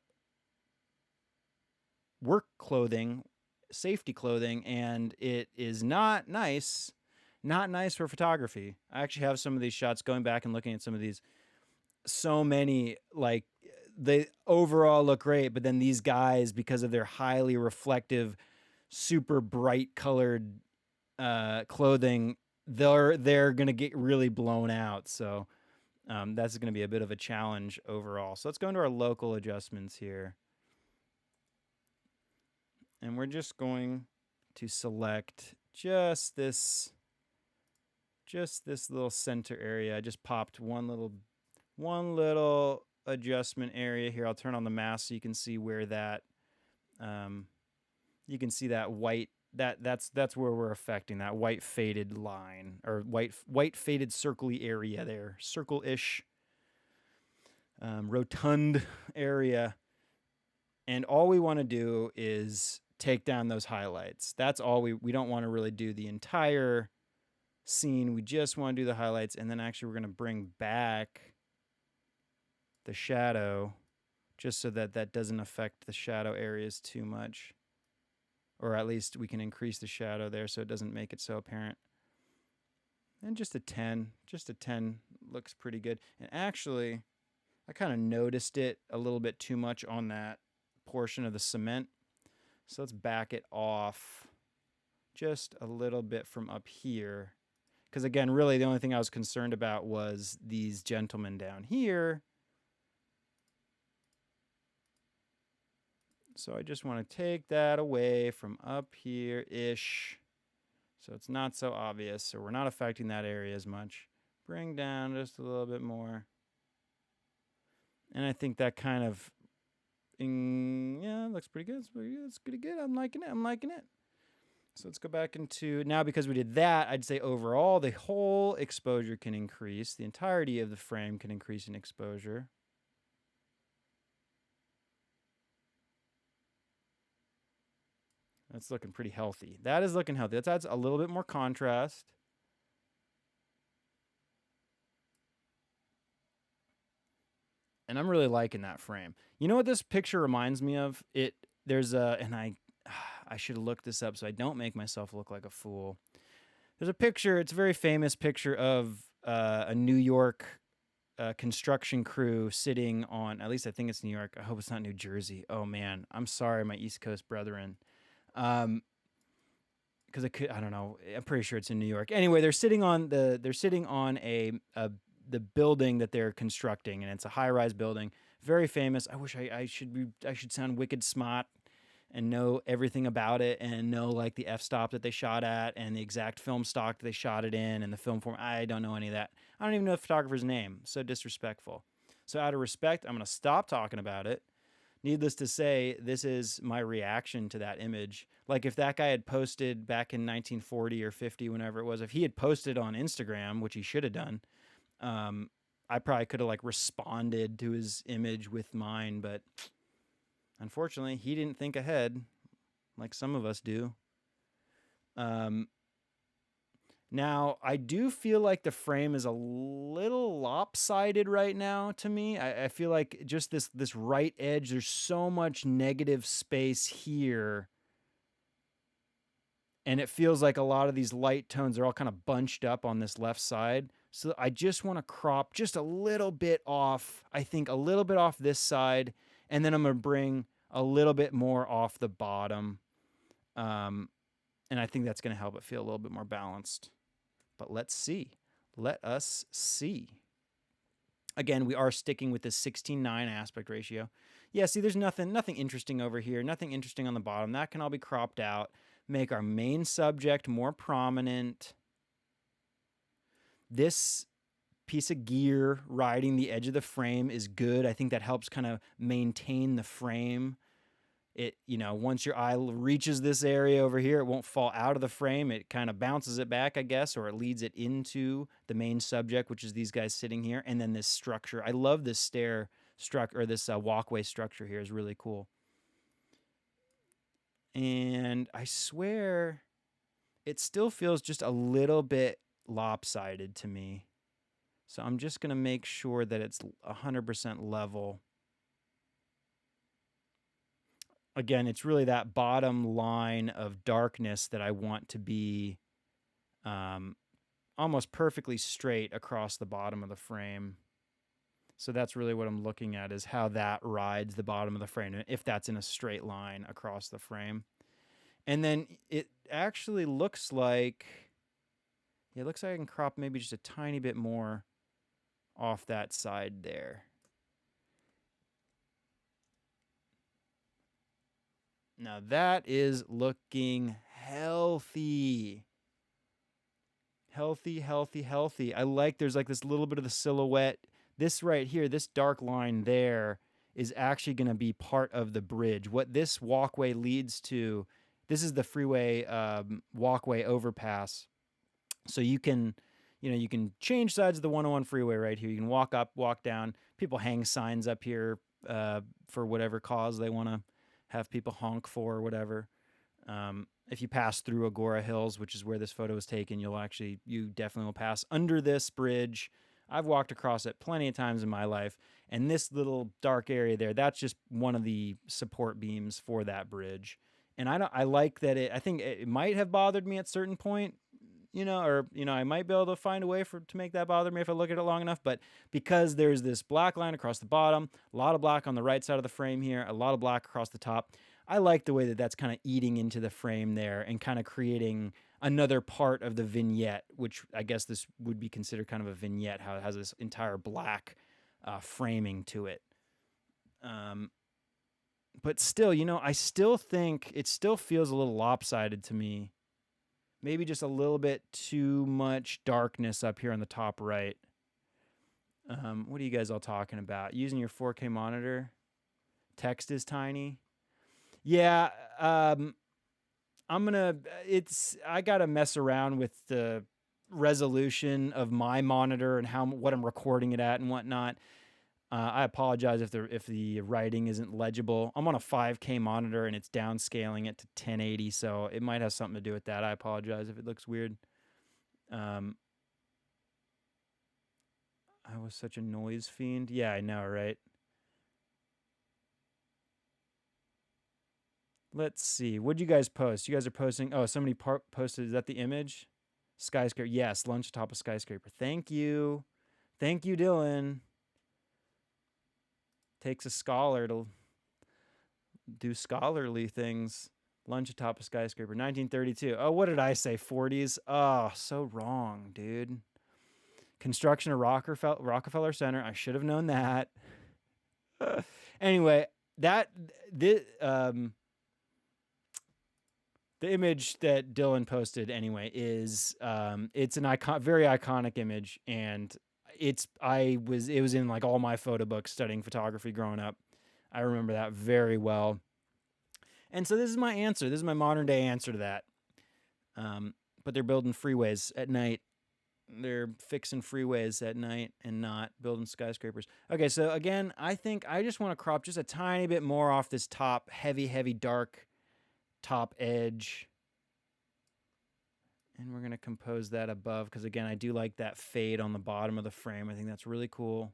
work clothing, safety clothing, and it is not nice. Not nice for photography. I actually have some of these shots, going back and looking at some of these. So many, like, they overall look great, but then these guys, because of their highly reflective, super bright colored clothing, they're gonna get really blown out. So that's gonna be a bit of a challenge overall. So let's go into our local adjustments here, and we're just going to select just this little center area. I just popped one little adjustment area here. I'll turn on the mask so you can see where that you can see that white, that's where we're affecting that white faded line, or white faded circly area there, circle-ish rotund area. And all we want to do is take down those highlights. That's all. We don't want to really do the entire scene. We just want to do the highlights, and then actually we're going to bring back the shadow just so that that doesn't affect the shadow areas too much, or at least we can increase the shadow there so it doesn't make it so apparent. And just a 10 looks pretty good. And actually, I kind of noticed it a little bit too much on that portion of the cement, so let's back it off just a little bit from up here, because again, really the only thing I was concerned about was these gentlemen down here. So I just want to take that away from up here-ish, so it's not so obvious, so we're not affecting that area as much. Bring down just a little bit more. And I think that kind of, yeah, looks pretty good. It's pretty good. I'm liking it. So let's go back into, now because we did that, I'd say overall the whole exposure can increase. The entirety of the frame can increase in exposure. That's looking pretty healthy. That is looking healthy. That adds a little bit more contrast. And I'm really liking that frame. You know what this picture reminds me of? There's a, and I should look this up so I don't make myself look like a fool. There's a picture, it's a very famous picture of a New York construction crew sitting on, at least I think it's New York. I hope it's not New Jersey. Oh man, I'm sorry, my East Coast brethren. Because I don't know. I'm pretty sure it's in New York. Anyway, they're sitting on the building that they're constructing, and it's a high-rise building, very famous. I wish I should sound wicked smart and know everything about it, and know like the f-stop that they shot at and the exact film stock that they shot it in and the film form. I don't know any of that. I don't even know the photographer's name. So disrespectful. So out of respect, I'm going to stop talking about it. Needless to say, this is my reaction to that image. Like if that guy had posted back in 1940 or 50, whenever it was, if he had posted on Instagram, which he should have done, I probably could have like responded to his image with mine, but unfortunately, he didn't think ahead like some of us do. Now, I do feel like the frame is a little lopsided right now to me. I feel like just this right edge, there's so much negative space here. And it feels like a lot of these light tones are all kind of bunched up on this left side. So I just want to crop just a little bit off, I think a little bit off this side. And then I'm going to bring a little bit more off the bottom. And I think that's going to help it feel a little bit more balanced. But let's see. Let us see. Again, we are sticking with the 16:9 aspect ratio. Yeah, see, there's nothing interesting over here. Nothing interesting on the bottom. That can all be cropped out. Make our main subject more prominent. This piece of gear riding the edge of the frame is good. I think that helps kind of maintain the frame. It, once your eye reaches this area over here, it won't fall out of the frame. It kind of bounces it back, I guess, or it leads it into the main subject, which is these guys sitting here. And then this structure. I love this stair structure, or this walkway structure here is really cool. And I swear it still feels just a little bit lopsided to me. So I'm just going to make sure that it's 100% level. Again, it's really that bottom line of darkness that I want to be almost perfectly straight across the bottom of the frame. So that's really what I'm looking at, is how that rides the bottom of the frame, if that's in a straight line across the frame. And then it actually looks like, it looks like I can crop maybe just a tiny bit more off that side there. Now that is looking healthy. Healthy, healthy, healthy. I like, there's like this little bit of the silhouette. This right here, this dark line there, is actually going to be part of the bridge. What this walkway leads to, this is the freeway walkway overpass. So you can, you can change sides of the 101 freeway right here. You can walk up, walk down. People hang signs up here for whatever cause they want to have people honk for or whatever. If you pass through Agora Hills, which is where this photo was taken, you definitely will pass under this bridge. I've walked across it plenty of times in my life, and this little dark area there, that's just one of the support beams for that bridge. And I like that I think it might have bothered me at a certain point, I might be able to find a way to make that bother me if I look at it long enough. But because there's this black line across the bottom, a lot of black on the right side of the frame here, a lot of black across the top, I like the way that that's kind of eating into the frame there and kind of creating another part of the vignette, which I guess this would be considered kind of a vignette, how it has this entire black framing to it. But still, I still think it still feels a little lopsided to me. Maybe just a little bit too much darkness up here on the top right. What are you guys all talking about? Using your 4K monitor? Text is tiny? Yeah, I gotta mess around with the resolution of my monitor and what I'm recording it at and whatnot. I apologize if the writing isn't legible. I'm on a 5K monitor and it's downscaling it to 1080, so it might have something to do with that. I apologize if it looks weird. I was such a noise fiend. Yeah, I know, right? Let's see. What'd you guys post? You guys are posting. Oh, somebody posted. Is that the image? Skyscraper. Yes, lunch atop a skyscraper. Thank you. Thank you, Dylan. Takes a scholar to do scholarly things. Lunch atop a skyscraper. 1932. Oh, what did I say? 40s? Oh, so wrong, dude. Construction of Rockefeller Center. I should have known that. Anyway, the image that Dylan posted anyway is it's an very iconic image, and it was in like all my photo books studying photography growing up. I remember that very well. And so this is my answer. This is my modern day answer to that. But they're building freeways at night. They're fixing freeways at night and not building skyscrapers. Okay, so again, I think I just want to crop just a tiny bit more off this top heavy, dark top edge. And we're going to compose that above because, again, I do like that fade on the bottom of the frame. I think that's really cool.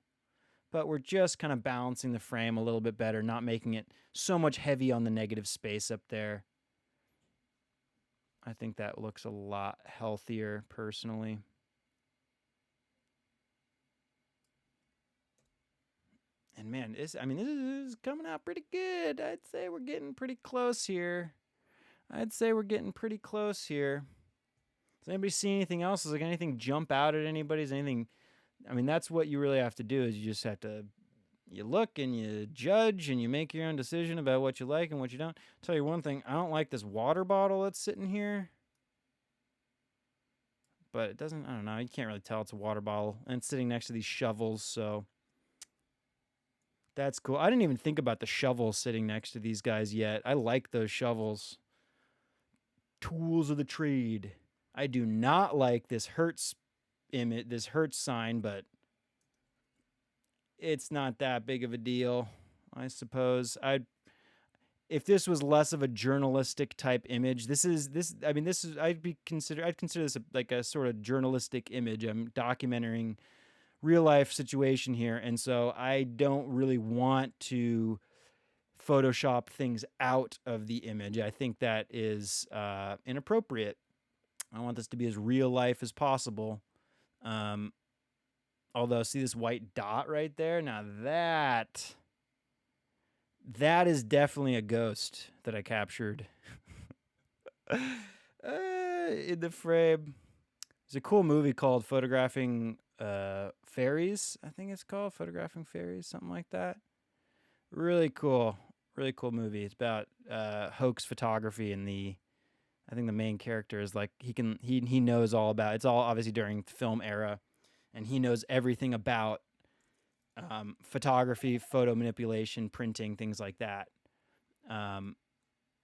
But we're just kind of balancing the frame a little bit better, not making it so much heavy on the negative space up there. I think that looks a lot healthier, personally. And man, this is coming out pretty good. I'd say we're getting pretty close here. Does anybody see anything else? Does like anything jump out at anybody? Is anything? I mean, that's what you really have to do. Is you just have to, you look and you judge and you make your own decision about what you like and what you don't. I'll tell you one thing, I don't like this water bottle that's sitting here. But it doesn't, I don't know, you can't really tell it's a water bottle. And it's sitting next to these shovels, so that's cool. I didn't even think about the shovels sitting next to these guys yet. I like those shovels. Tools of the trade. I do not like this Hertz image, this Hertz sign, but it's not that big of a deal, I suppose. if this was less of a journalistic type image, I'd consider this like a sort of journalistic image. I'm documenting real life situation here, and so I don't really want to Photoshop things out of the image. I think that is inappropriate. I want this to be as real life as possible. Um, Although, see this white dot right there? Now that is definitely a ghost that I captured in the frame. There's a cool movie called Photographing Fairies. I think it's called Photographing Fairies, something like that. Really cool movie. It's about hoax photography, and I think the main character is like he knows all about. It's all obviously during the film era, and he knows everything about photography, photo manipulation, printing, things like that. Um,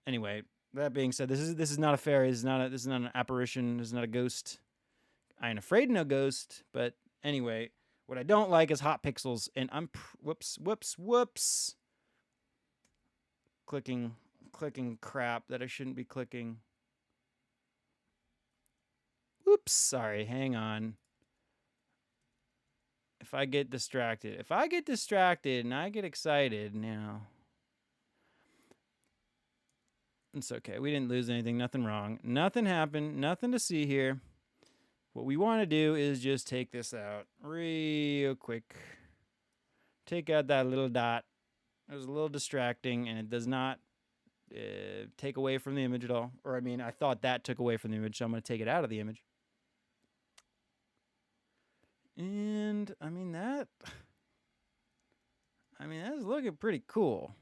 anyway, that being said, this is not a fairy. This is not an apparition. This is not a ghost. I ain't afraid of no ghost. But anyway, what I don't like is hot pixels, and I'm whoops, clicking crap that I shouldn't be clicking. Whoops, sorry. Hang on. If I get distracted and I get excited now, it's okay. We didn't lose anything. Nothing wrong. Nothing happened. Nothing to see here. What we want to do is just take this out real quick. Take out that little dot. It was a little distracting, and it does not take away from the image at all. Or, I mean, I thought that took away from the image, so I'm going to take it out of the image. And, I mean, that's looking pretty cool.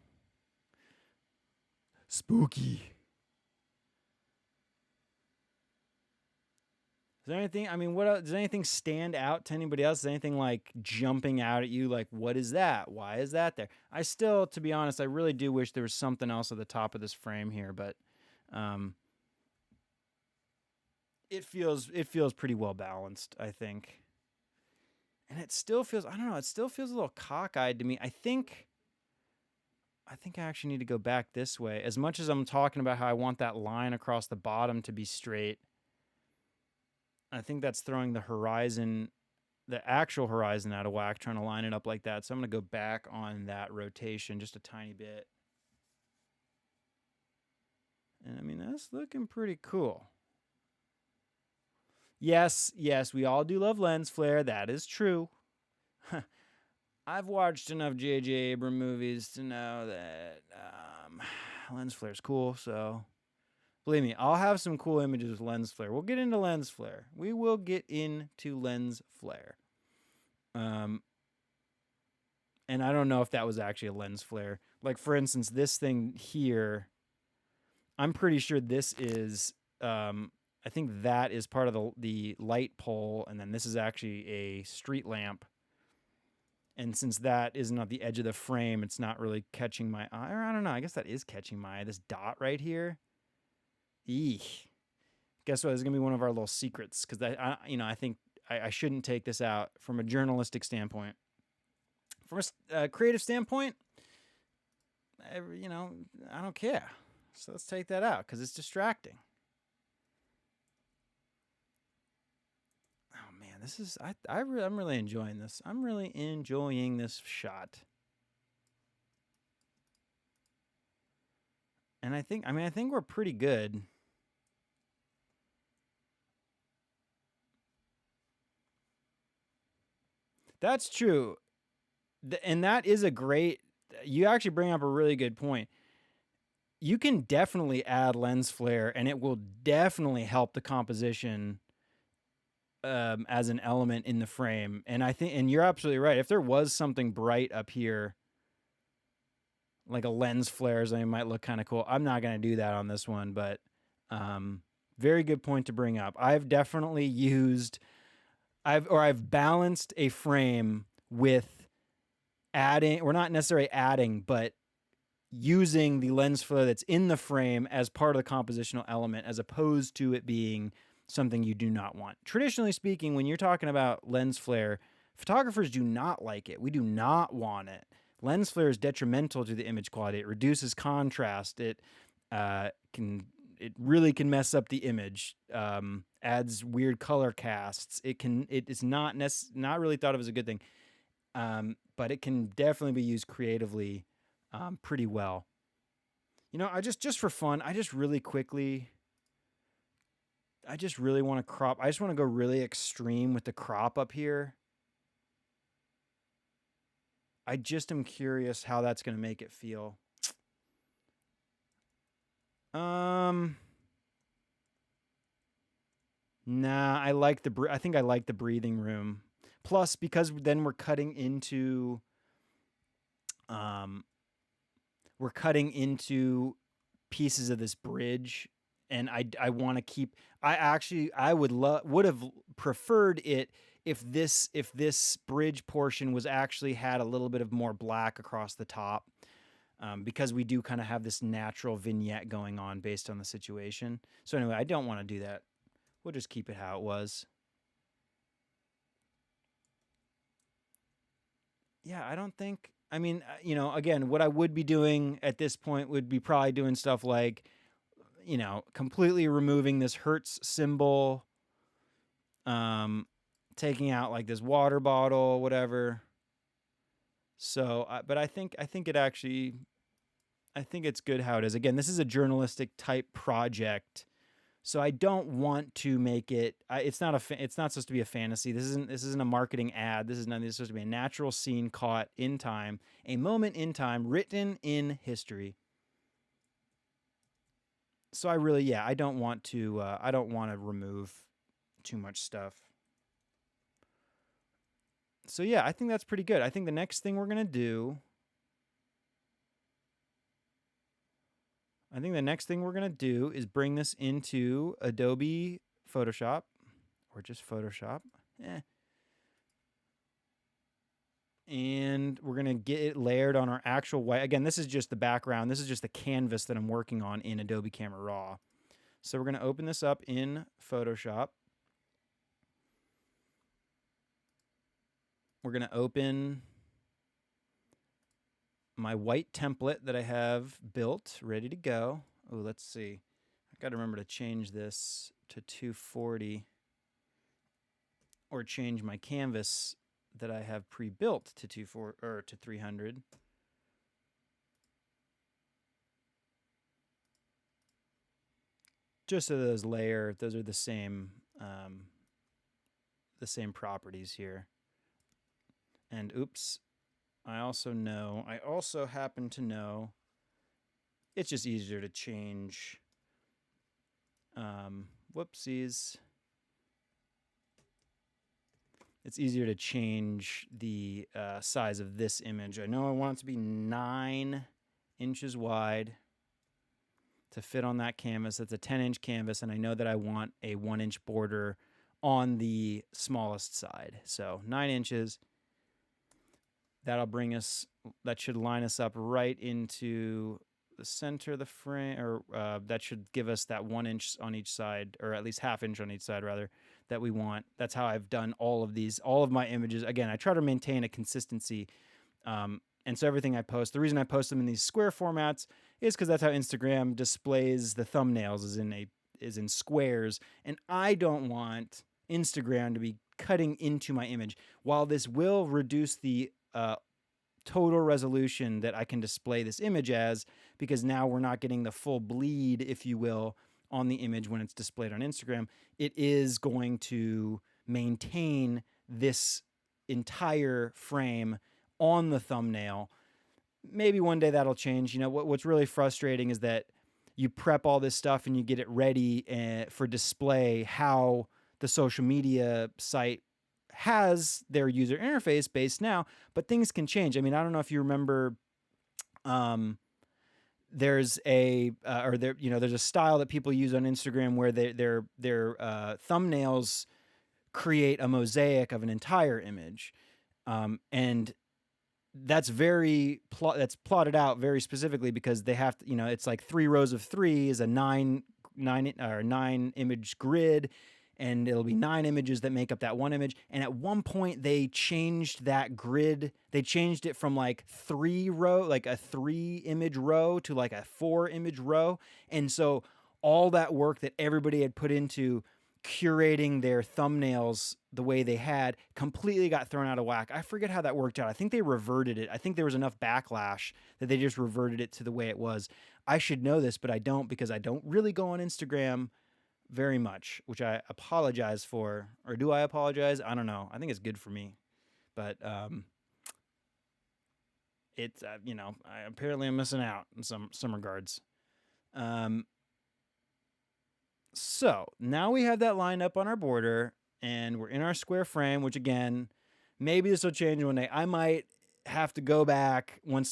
Spooky. Is there anything, I mean, what else, does anything stand out to anybody else? Is anything like jumping out at you? Like, what is that? Why is that there? I still, to be honest, I really do wish there was something else at the top of this frame here, but it feels pretty well balanced, I think. And it still feels, I don't know, it still feels a little cockeyed to me. I think I actually need to go back this way. As much as I'm talking about how I want that line across the bottom to be straight, I think that's throwing the actual horizon out of whack, trying to line it up like that. So I'm going to go back on that rotation just a tiny bit. And I mean, that's looking pretty cool. Yes, we all do love lens flare. That is true. I've watched enough J.J. Abrams movies to know that lens flare is cool. So, believe me, I'll have some cool images with lens flare. We'll get into lens flare. We will get into lens flare. And I don't know if that was actually a lens flare. Like, for instance, this thing here, I'm pretty sure this is, I think that is part of the light pole, and then this is actually a street lamp. And since that isn't at the edge of the frame, it's not really catching my eye. Or I don't know. I guess that is catching my eye. This dot right here. Eek. Guess what? This is going to be one of our little secrets. Because I think I shouldn't take this out from a journalistic standpoint. From a creative standpoint, I don't care. So let's take that out because it's distracting. This is I'm really enjoying this. I'm really enjoying this shot. And I think we're pretty good. That's true. And that is you actually bring up a really good point. You can definitely add lens flare, and it will definitely help the composition as an element in the frame. And and you're absolutely right. If there was something bright up here, like a lens flare, it might look kind of cool. I'm not going to do that on this one, but very good point to bring up. I've definitely I've balanced a frame with adding, or not necessarily adding, but using the lens flare that's in the frame as part of the compositional element, as opposed to it being something you do not want. Traditionally speaking, when you're talking about lens flare, photographers do not like it. We do not want it. lens flare is detrimental to the image quality. It reduces contrast. Can it really can mess up the image. Adds weird color casts. It is not really thought of as a good thing. But it can definitely be used creatively, pretty well. I just for fun, I just really want to crop. I just want to go really extreme with the crop up here. I just am curious how that's going to make it feel. Nah, I think I like the breathing room. Plus, because then um, we're cutting into pieces of this bridge, and I want to keep. I would have preferred it if this bridge portion was actually had a little bit of more black across the top, because we do kind of have this natural vignette going on based on the situation. So anyway, I don't want to do that. We'll just keep it how it was. Yeah, I don't think. I mean, again, what I would be doing at this point would be probably doing stuff like, completely removing this Hertz symbol, um, taking out like this water bottle, whatever. So, but I think it's good how it is. Again, this is a journalistic type project, so I don't want to make it. It's not it's not supposed to be a fantasy. This isn't a marketing ad. This is nothing. This is supposed to be a natural scene caught in time, a moment in time, written in history. So I don't want to. I don't want to remove too much stuff. So yeah, I think that's pretty good. I think the next thing we're gonna do. I think the next thing we're gonna do is bring this into Adobe Photoshop, or just Photoshop. And we're going to get it layered on our actual white. Again, this is just the background. This is just the canvas that I'm working on in Adobe Camera Raw. So we're going to open this up in Photoshop. We're going to open my white template that I have built, ready to go. Oh, let's see. I got to remember to change this to 240, or change my canvas that I have pre-built to 240 or to 300. Just so those are the same properties here. And oops, I also happen to know it's just easier to change. Whoopsies. It's easier to change the size of this image. I know I want it to be 9 inches wide to fit on that canvas. That's a 10-inch canvas, and I know that I want a 1-inch border on the smallest side. So 9 inches. That should line us up right into the center of the frame, or that should give us that 1 inch on each side, or at least ½ inch on each side, rather, that we want. That's how I've done all of my images. Again, I try to maintain a consistency. And so everything I post, the reason I post them in these square formats is because that's how Instagram displays the thumbnails, is in squares. And I don't want Instagram to be cutting into my image. While this will reduce the total resolution that I can display this image as, because now we're not getting the full bleed, if you will, on the image when it's displayed on Instagram, it is going to maintain this entire frame on the thumbnail. Maybe one day that'll change. What's really frustrating is that you prep all this stuff and you get it ready for display, how the social media site has their user interface based now, but things can change. I mean, I don't know if you remember, there's a there's a style that people use on Instagram where their thumbnails create a mosaic of an entire image, and that's that's plotted out very specifically because they have to, it's like 3 rows of 3 is a 9 image grid. and it'll be 9 images that make up that one image. And at one point they changed that grid. They changed it from like 3 image row to like a 4 image row. And so all that work that everybody had put into curating their thumbnails the way they had completely got thrown out of whack. I forget how that worked out. I think they reverted it. I think there was enough backlash that they just reverted it to the way it was. I should know this, but I don't, because I don't really go on Instagram very much, which I apologize for. Or do I apologize? I don't know. I think it's good for me. But it's apparently I'm missing out in some regards. So now we have that lined up on our border, and we're in our square frame, which again, maybe this will change one day. I might have to go back when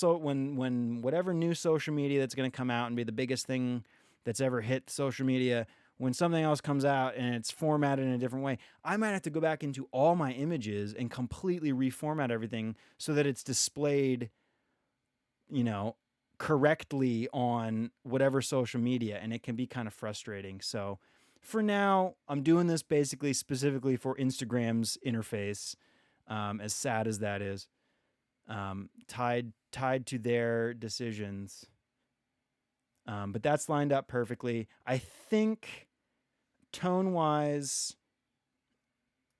whatever new social media that's going to come out and be the biggest thing that's ever hit social media, when something else comes out and it's formatted in a different way, I might have to go back into all my images and completely reformat everything so that it's displayed, correctly on whatever social media, and it can be kind of frustrating. So for now, I'm doing this basically specifically for Instagram's interface, as sad as that is, tied to their decisions. But that's lined up perfectly. I think tone-wise,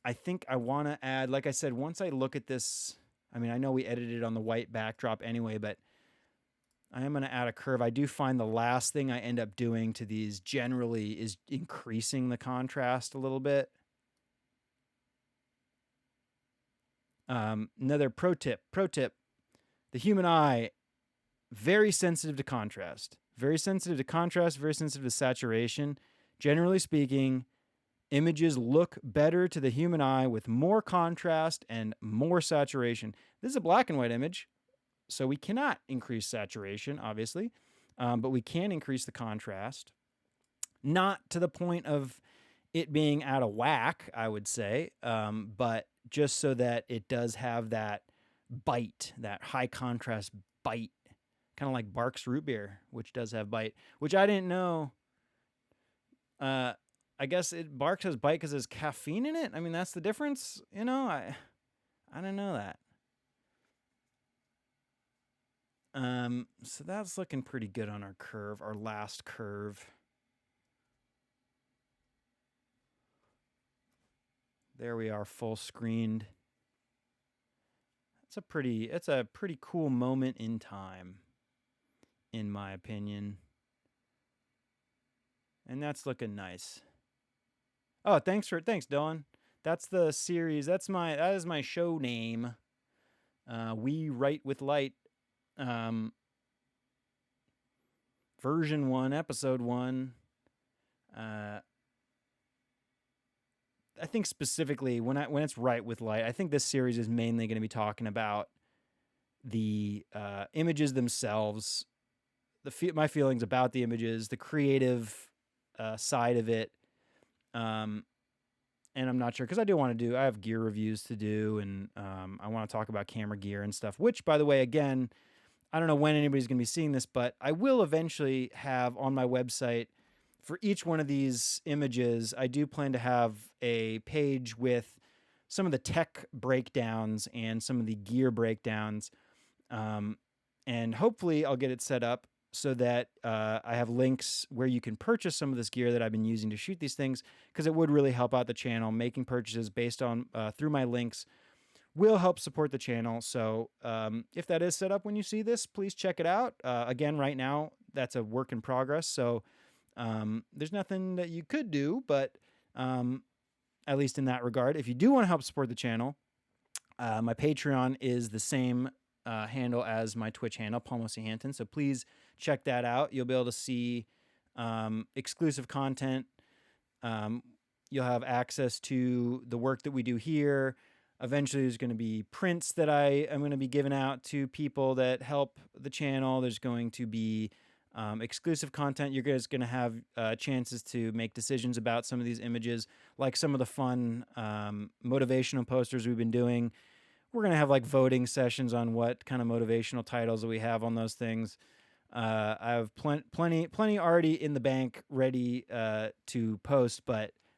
I think I want to add, like I said, once I look at this, I mean, I know we edited it on the white backdrop anyway, but I am going to add a curve. I do find the last thing I end up doing to these generally is increasing the contrast a little bit. Another pro tip. The human eye, very sensitive to contrast. Very sensitive to contrast, very sensitive to saturation. Generally speaking, images look better to the human eye with more contrast and more saturation. This is a black and white image, so we cannot increase saturation, obviously, but we can increase the contrast. Not to the point of it being out of whack, I would say, but just so that it does have that bite, that high contrast bite, kind of like Barq's root beer, which does have bite, which I didn't know. I guess Barq's has bite because there's caffeine in it. I mean, that's the difference, I didn't know that. So that's looking pretty good on our curve, our last curve. There we are, full screened. It's a pretty cool moment in time, in my opinion. And that's looking nice. Oh, thanks, Dylan. That's the series. That is my show name. We Write with Light. Version 1, episode 1. I think specifically when it's Write with Light, I think this series is mainly going to be talking about the images themselves, my feelings about the images, the creative side of it. And I'm not sure, because I have gear reviews to do, and I want to talk about camera gear and stuff, which, by the way, again, I don't know when anybody's going to be seeing this, but I will eventually have on my website, for each one of these images, I do plan to have a page with some of the tech breakdowns and some of the gear breakdowns. And hopefully I'll get it set up so that I have links where you can purchase some of this gear that I've been using to shoot these things, because it would really help out the channel. Making purchases based on through my links will help support the channel. So if that is set up when you see this, please check it out. Again, right now, that's a work in progress. So there's nothing that you could do, but at least in that regard, if you do want to help support the channel, my Patreon is the same handle as my Twitch handle, Palmo C. Hanton. So please check that out. You'll be able to see exclusive content. You'll have access to the work that we do here. Eventually, there's going to be prints that I am going to be giving out to people that help the channel. There's going to be exclusive content. You're guys going to have chances to make decisions about some of these images, like some of the fun motivational posters we've been doing. We're going to have like voting sessions on what kind of motivational titles that we have on those things. I have plenty already in the bank ready to post,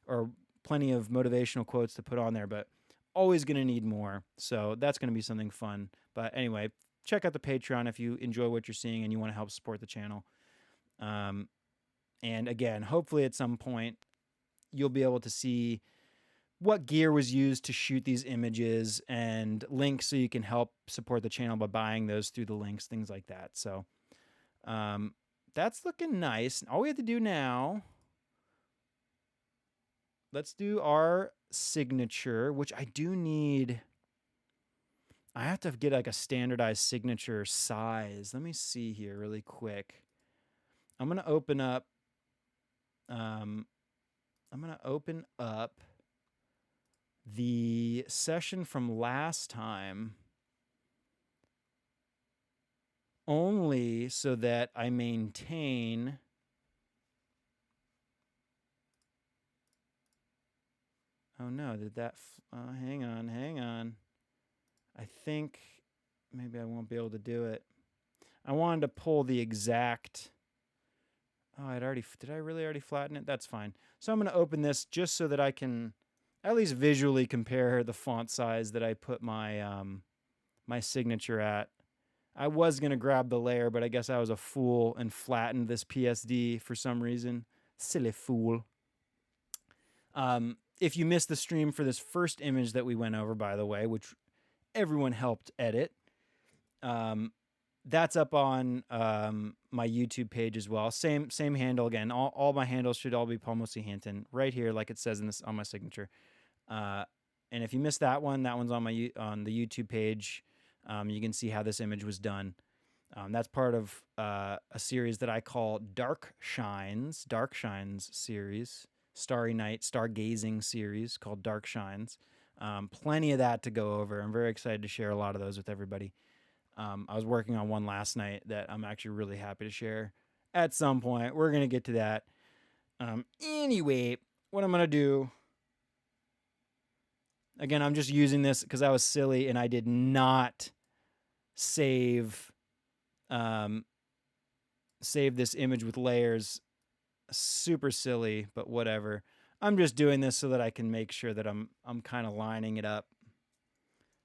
or plenty of motivational quotes to put on there, but always going to need more. So that's going to be something fun. But anyway, check out the Patreon if you enjoy what you're seeing and you want to help support the channel. And again, hopefully at some point you'll be able to see what gear was used to shoot these images and links so you can help support the channel by buying those through the links, things like that. So that's looking nice. All we have to do now, let's do our signature, which I do need. I have to get like a standardized signature size. Let me see here really quick. I'm going to open up the session from last time only so that I maintain oh no, did that hang on. I think maybe I won't be able to do it. I wanted to pull the exact did I really already flatten it? That's fine. So I'm going to open this just so that I can at least visually compare the font size that I put my my signature at. I was going to grab the layer, but I guess I was a fool and flattened this PSD for some reason. Silly fool. If you missed the stream for this first image that we went over, by the way, which everyone helped edit, that's up on my YouTube page as well. Same handle again. All my handles should all be Paul Mostly Hinton right here, like it says in this on my signature. And if you missed that one's on the YouTube page. You can see how this image was done. That's part of a series that I call Dark Shines series, Starry Night, Stargazing series called Dark Shines. Plenty of that to go over. I'm very excited to share a lot of those with everybody. I was working on one last night that I'm actually really happy to share at some point. We're going to get to that. Anyway, what I'm going to do, again, I'm just using this because I was silly and I did not save this image with layers. Super silly, but whatever. I'm just doing this so that I can make sure that I'm kind of lining it up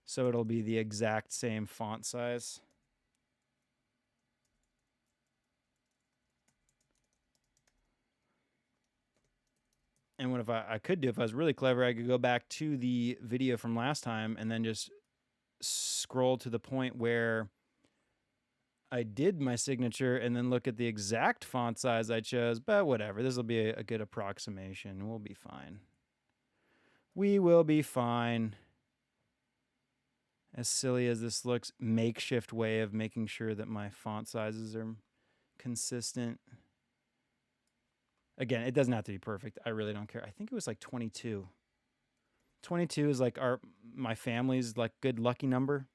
so it'll be the exact same font size. And what if I could do, if I was really clever, I could go back to the video from last time and then just scroll to the point where I did my signature and then look at the exact font size I chose. But whatever, this will be a good approximation. We'll be fine. We will be fine. As silly as this looks, makeshift way of making sure that my font sizes are consistent. Again, it doesn't have to be perfect. I really don't care. I think it was like 22. 22 is like my family's like good lucky number.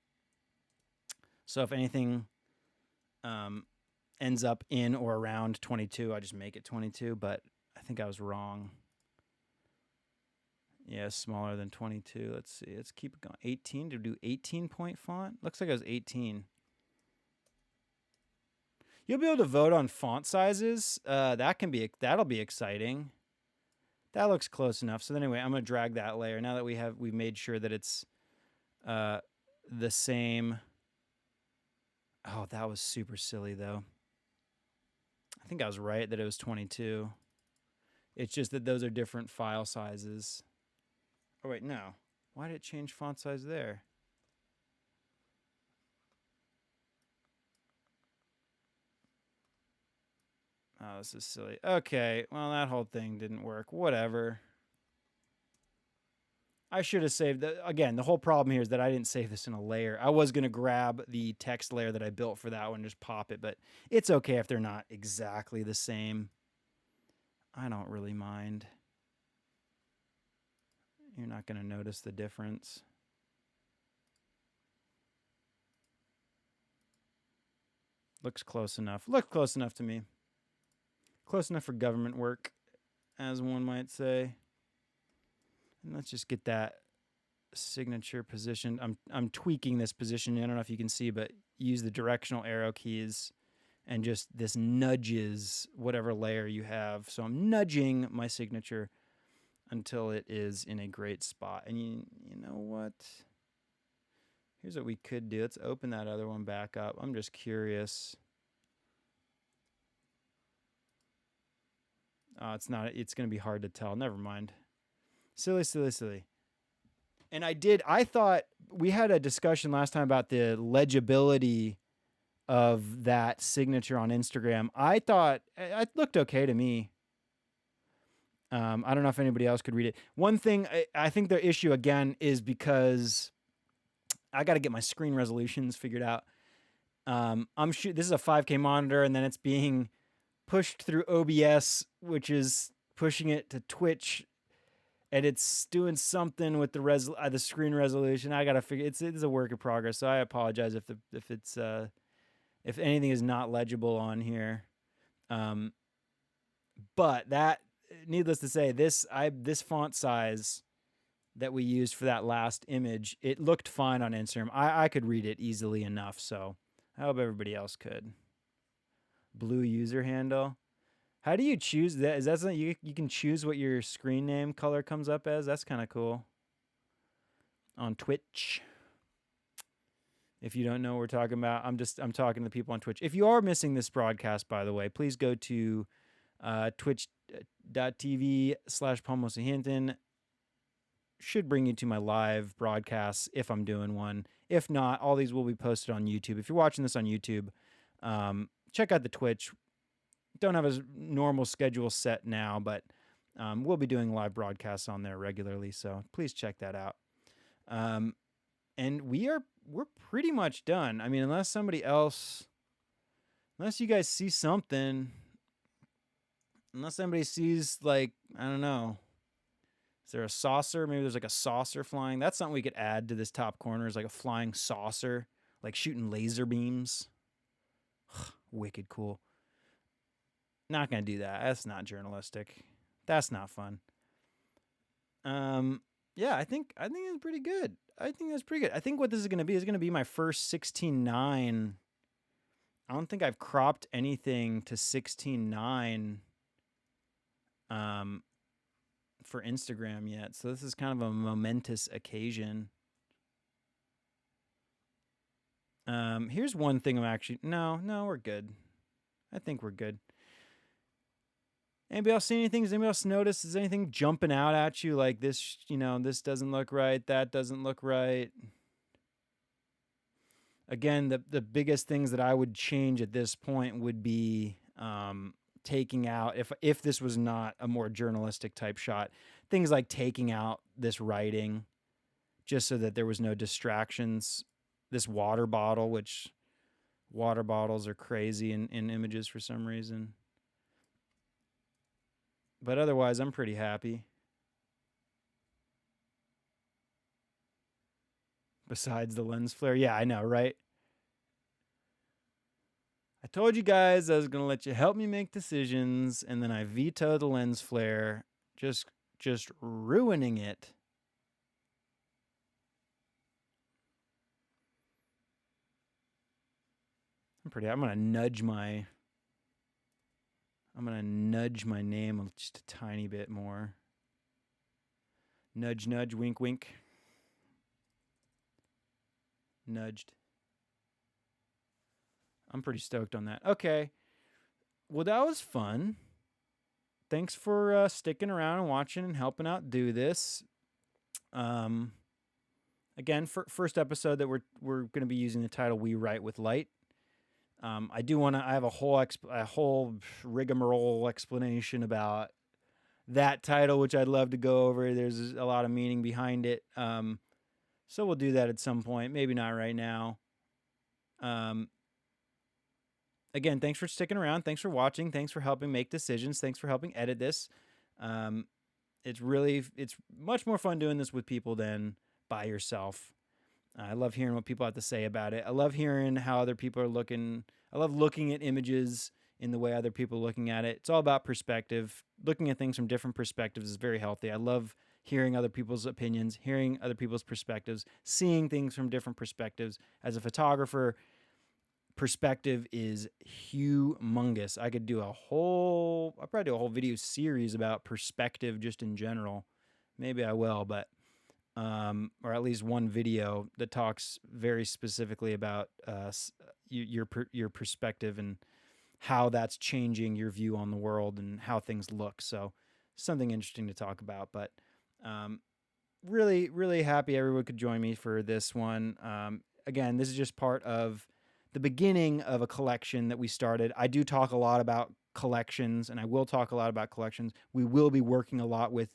So if anything ends up in or around 22, I just make it 22, but I think I was wrong. Yeah, smaller than 22. Let's see. Let's keep it going. 18 to do 18-point font. Looks like it was 18. You'll be able to vote on font sizes. That'll be exciting. That looks close enough. So anyway, I'm gonna drag that layer now that we've made sure that it's the same. Oh, that was super silly though. I think I was right that it was 22. It's just that those are different file sizes. Oh wait, no. Why did it change font size there? Oh, this is silly. Okay, well, that whole thing didn't work. Whatever. I should have saved that. Again, the whole problem here is that I didn't save this in a layer. I was going to grab the text layer that I built for that one and just pop it, but it's okay if they're not exactly the same. I don't really mind. You're not going to notice the difference. Looks close enough. Looks close enough to me. Close enough for government work, as one might say. And let's just get that signature position. I'm tweaking this position. I don't know if you can see, but use the directional arrow keys and just this nudges whatever layer you have. So I'm nudging my signature until it is in a great spot. And you know what? Here's what we could do. Let's open that other one back up. I'm just curious. It's not. It's going to be hard to tell. Never mind. Silly. And I thought we had a discussion last time about the legibility of that signature on Instagram. I thought it looked okay to me. I don't know if anybody else could read it. One thing I think the issue again is because I got to get my screen resolutions figured out. This is a 5K monitor, and then it's being pushed through OBS, which is pushing it to Twitch, and it's doing something with the screen resolution. I gotta figure it's a work in progress. So I apologize if anything is not legible on here. But that, needless to say, this font size that we used for that last image, it looked fine on Instagram. I could read it easily enough, so I hope everybody else could. Blue user handle. How do you choose that? Is that something you can choose what your screen name color comes up as? That's kind of cool. On Twitch. If you don't know what we're talking about, I'm talking to the people on Twitch. If you are missing this broadcast, by the way, please go to twitch.tv/PalmosaHinton. Should bring you to my live broadcasts if I'm doing one. If not, all these will be posted on YouTube. If you're watching this on YouTube, check out the Twitch. Don't have a normal schedule set now, but we'll be doing live broadcasts on there regularly, so please check that out. And we're pretty much done. I mean, unless you guys see something, unless somebody sees, like, I don't know, is there a saucer? Maybe there's like a saucer flying. That's something we could add to this top corner, is like a flying saucer, like shooting laser beams. Wicked cool. Not gonna do that. That's not journalistic. That's not fun. Yeah, I think it's pretty good. I think that's pretty good. I think what this is gonna be my first 16:9. I don't think I've cropped anything to 16:9 for Instagram yet. So this is kind of a momentous occasion. Here's one thing I'm actually no, we're good. I think we're good. Anybody else see anything? Does anybody else notice? Is anything jumping out at you like this? This doesn't look right. That doesn't look right. Again, the biggest things that I would change at this point would be taking out, if this was not a more journalistic type shot, things like taking out this writing, just so that there was no distractions. This water bottle, which water bottles are crazy in images for some reason. But otherwise, I'm pretty happy. Besides the lens flare. Yeah, I know, right? I told you guys I was going to let you help me make decisions, and then I vetoed the lens flare, just ruining it. I'm going to nudge my name just a tiny bit more. Nudge, nudge, wink, wink. Nudged. I'm pretty stoked on that. Okay. Well, that was fun. Thanks for sticking around and watching and helping out do this. Again, first episode that we're going to be using the title "We Write with Light." I have a whole rigmarole explanation about that title, which I'd love to go over. There's a lot of meaning behind it. So we'll do that at some point. Maybe not right now. Again, thanks for sticking around. Thanks for watching. Thanks for helping make decisions. Thanks for helping edit this. It's much more fun doing this with people than by yourself. I love hearing what people have to say about it. I love hearing how other people are looking. I love looking at images in the way other people are looking at it. It's all about perspective. Looking at things from different perspectives is very healthy. I love hearing other people's opinions, hearing other people's perspectives, seeing things from different perspectives. As a photographer, perspective is humongous. I'll probably do a whole video series about perspective just in general. maybe I will, but or at least one video that talks very specifically about your perspective and how that's changing your view on the world and how things look. So something interesting to talk about. But um, really, really happy everyone could join me for this one. Again, this is just part of the beginning of a collection that we started. I do talk a lot about collections, and I will talk a lot about collections. We will be working a lot with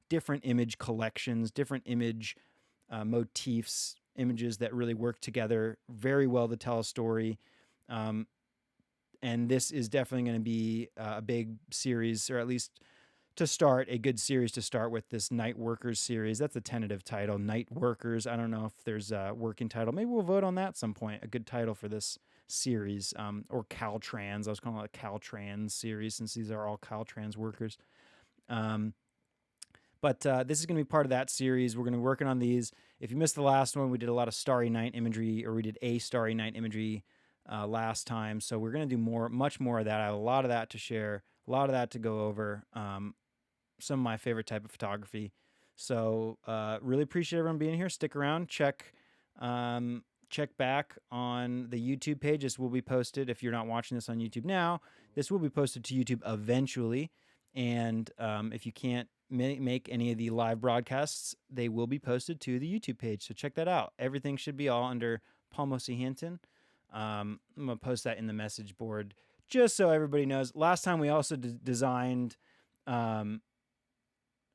different image collections, different image motifs, images that really work together very well to tell a story. Um, and this is definitely going to be a big series, or at least to start a good series to start with, this Night Workers series. That's the tentative title, Night Workers. I don't know if there's a working title. Maybe we'll vote on that at some point. A good title for this series, or Caltrans. I was calling it a Caltrans series since these are all Caltrans workers. But this is going to be part of that series. We're going to be working on these. If you missed the last one, we did a lot of Starry Night imagery, or we did a Starry Night imagery last time. So we're going to do much more of that. I have a lot of that to share, a lot of that to go over. Some of my favorite type of photography. So really appreciate everyone being here. Stick around. Check back on the YouTube page. This will be posted. If you're not watching this on YouTube now, this will be posted to YouTube eventually. And if you can't make any of the live broadcasts, they will be posted to the YouTube page. So check that out. Everything should be all under Paul Mosi Hinton. I'm going to post that in the message board just so everybody knows. Last time we also designed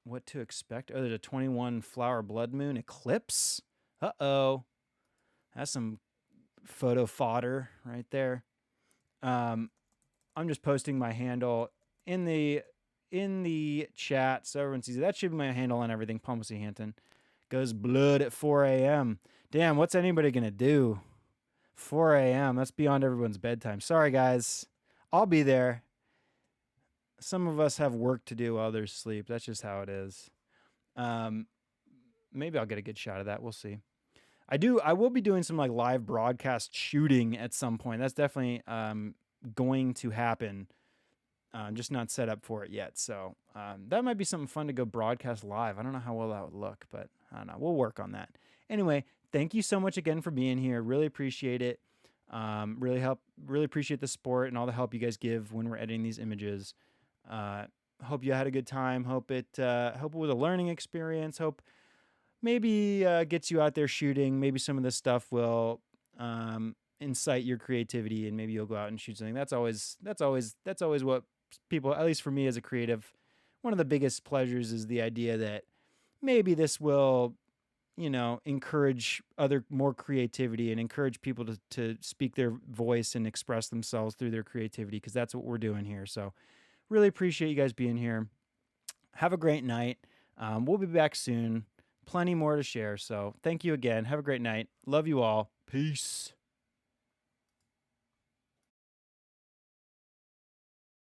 what to expect. Oh, there's a 21 flower blood moon eclipse. Uh-oh. That's some photo fodder right there. I'm just posting my handle in the chat so everyone sees it. That should be my handle on everything. Palmacy Hampton. Goes blood at 4 a.m. Damn, what's anybody gonna do? 4 a.m. That's beyond everyone's bedtime. Sorry, guys. I'll be there. Some of us have work to do while others sleep. That's just how it is. Maybe I'll get a good shot of that. We'll see. I will be doing some like live broadcast shooting at some point. That's definitely going to happen. I'm just not set up for it yet. So that might be something fun to go broadcast live. I don't know how well that would look, but I don't know. We'll work on that. Anyway, thank you so much again for being here. Really appreciate it. Really appreciate the support and all the help you guys give when we're editing these images. Hope you had a good time. Hope it was a learning experience. Hope maybe gets you out there shooting. Maybe some of this stuff will incite your creativity, and maybe you'll go out and shoot something. That's always what people, at least for me as a creative, one of the biggest pleasures is the idea that maybe this will, encourage more creativity and encourage people to speak their voice and express themselves through their creativity, because that's what we're doing here. So really appreciate you guys being here. Have a great night. We'll be back soon. Plenty more to share. So thank you again. Have a great night. Love you all. Peace.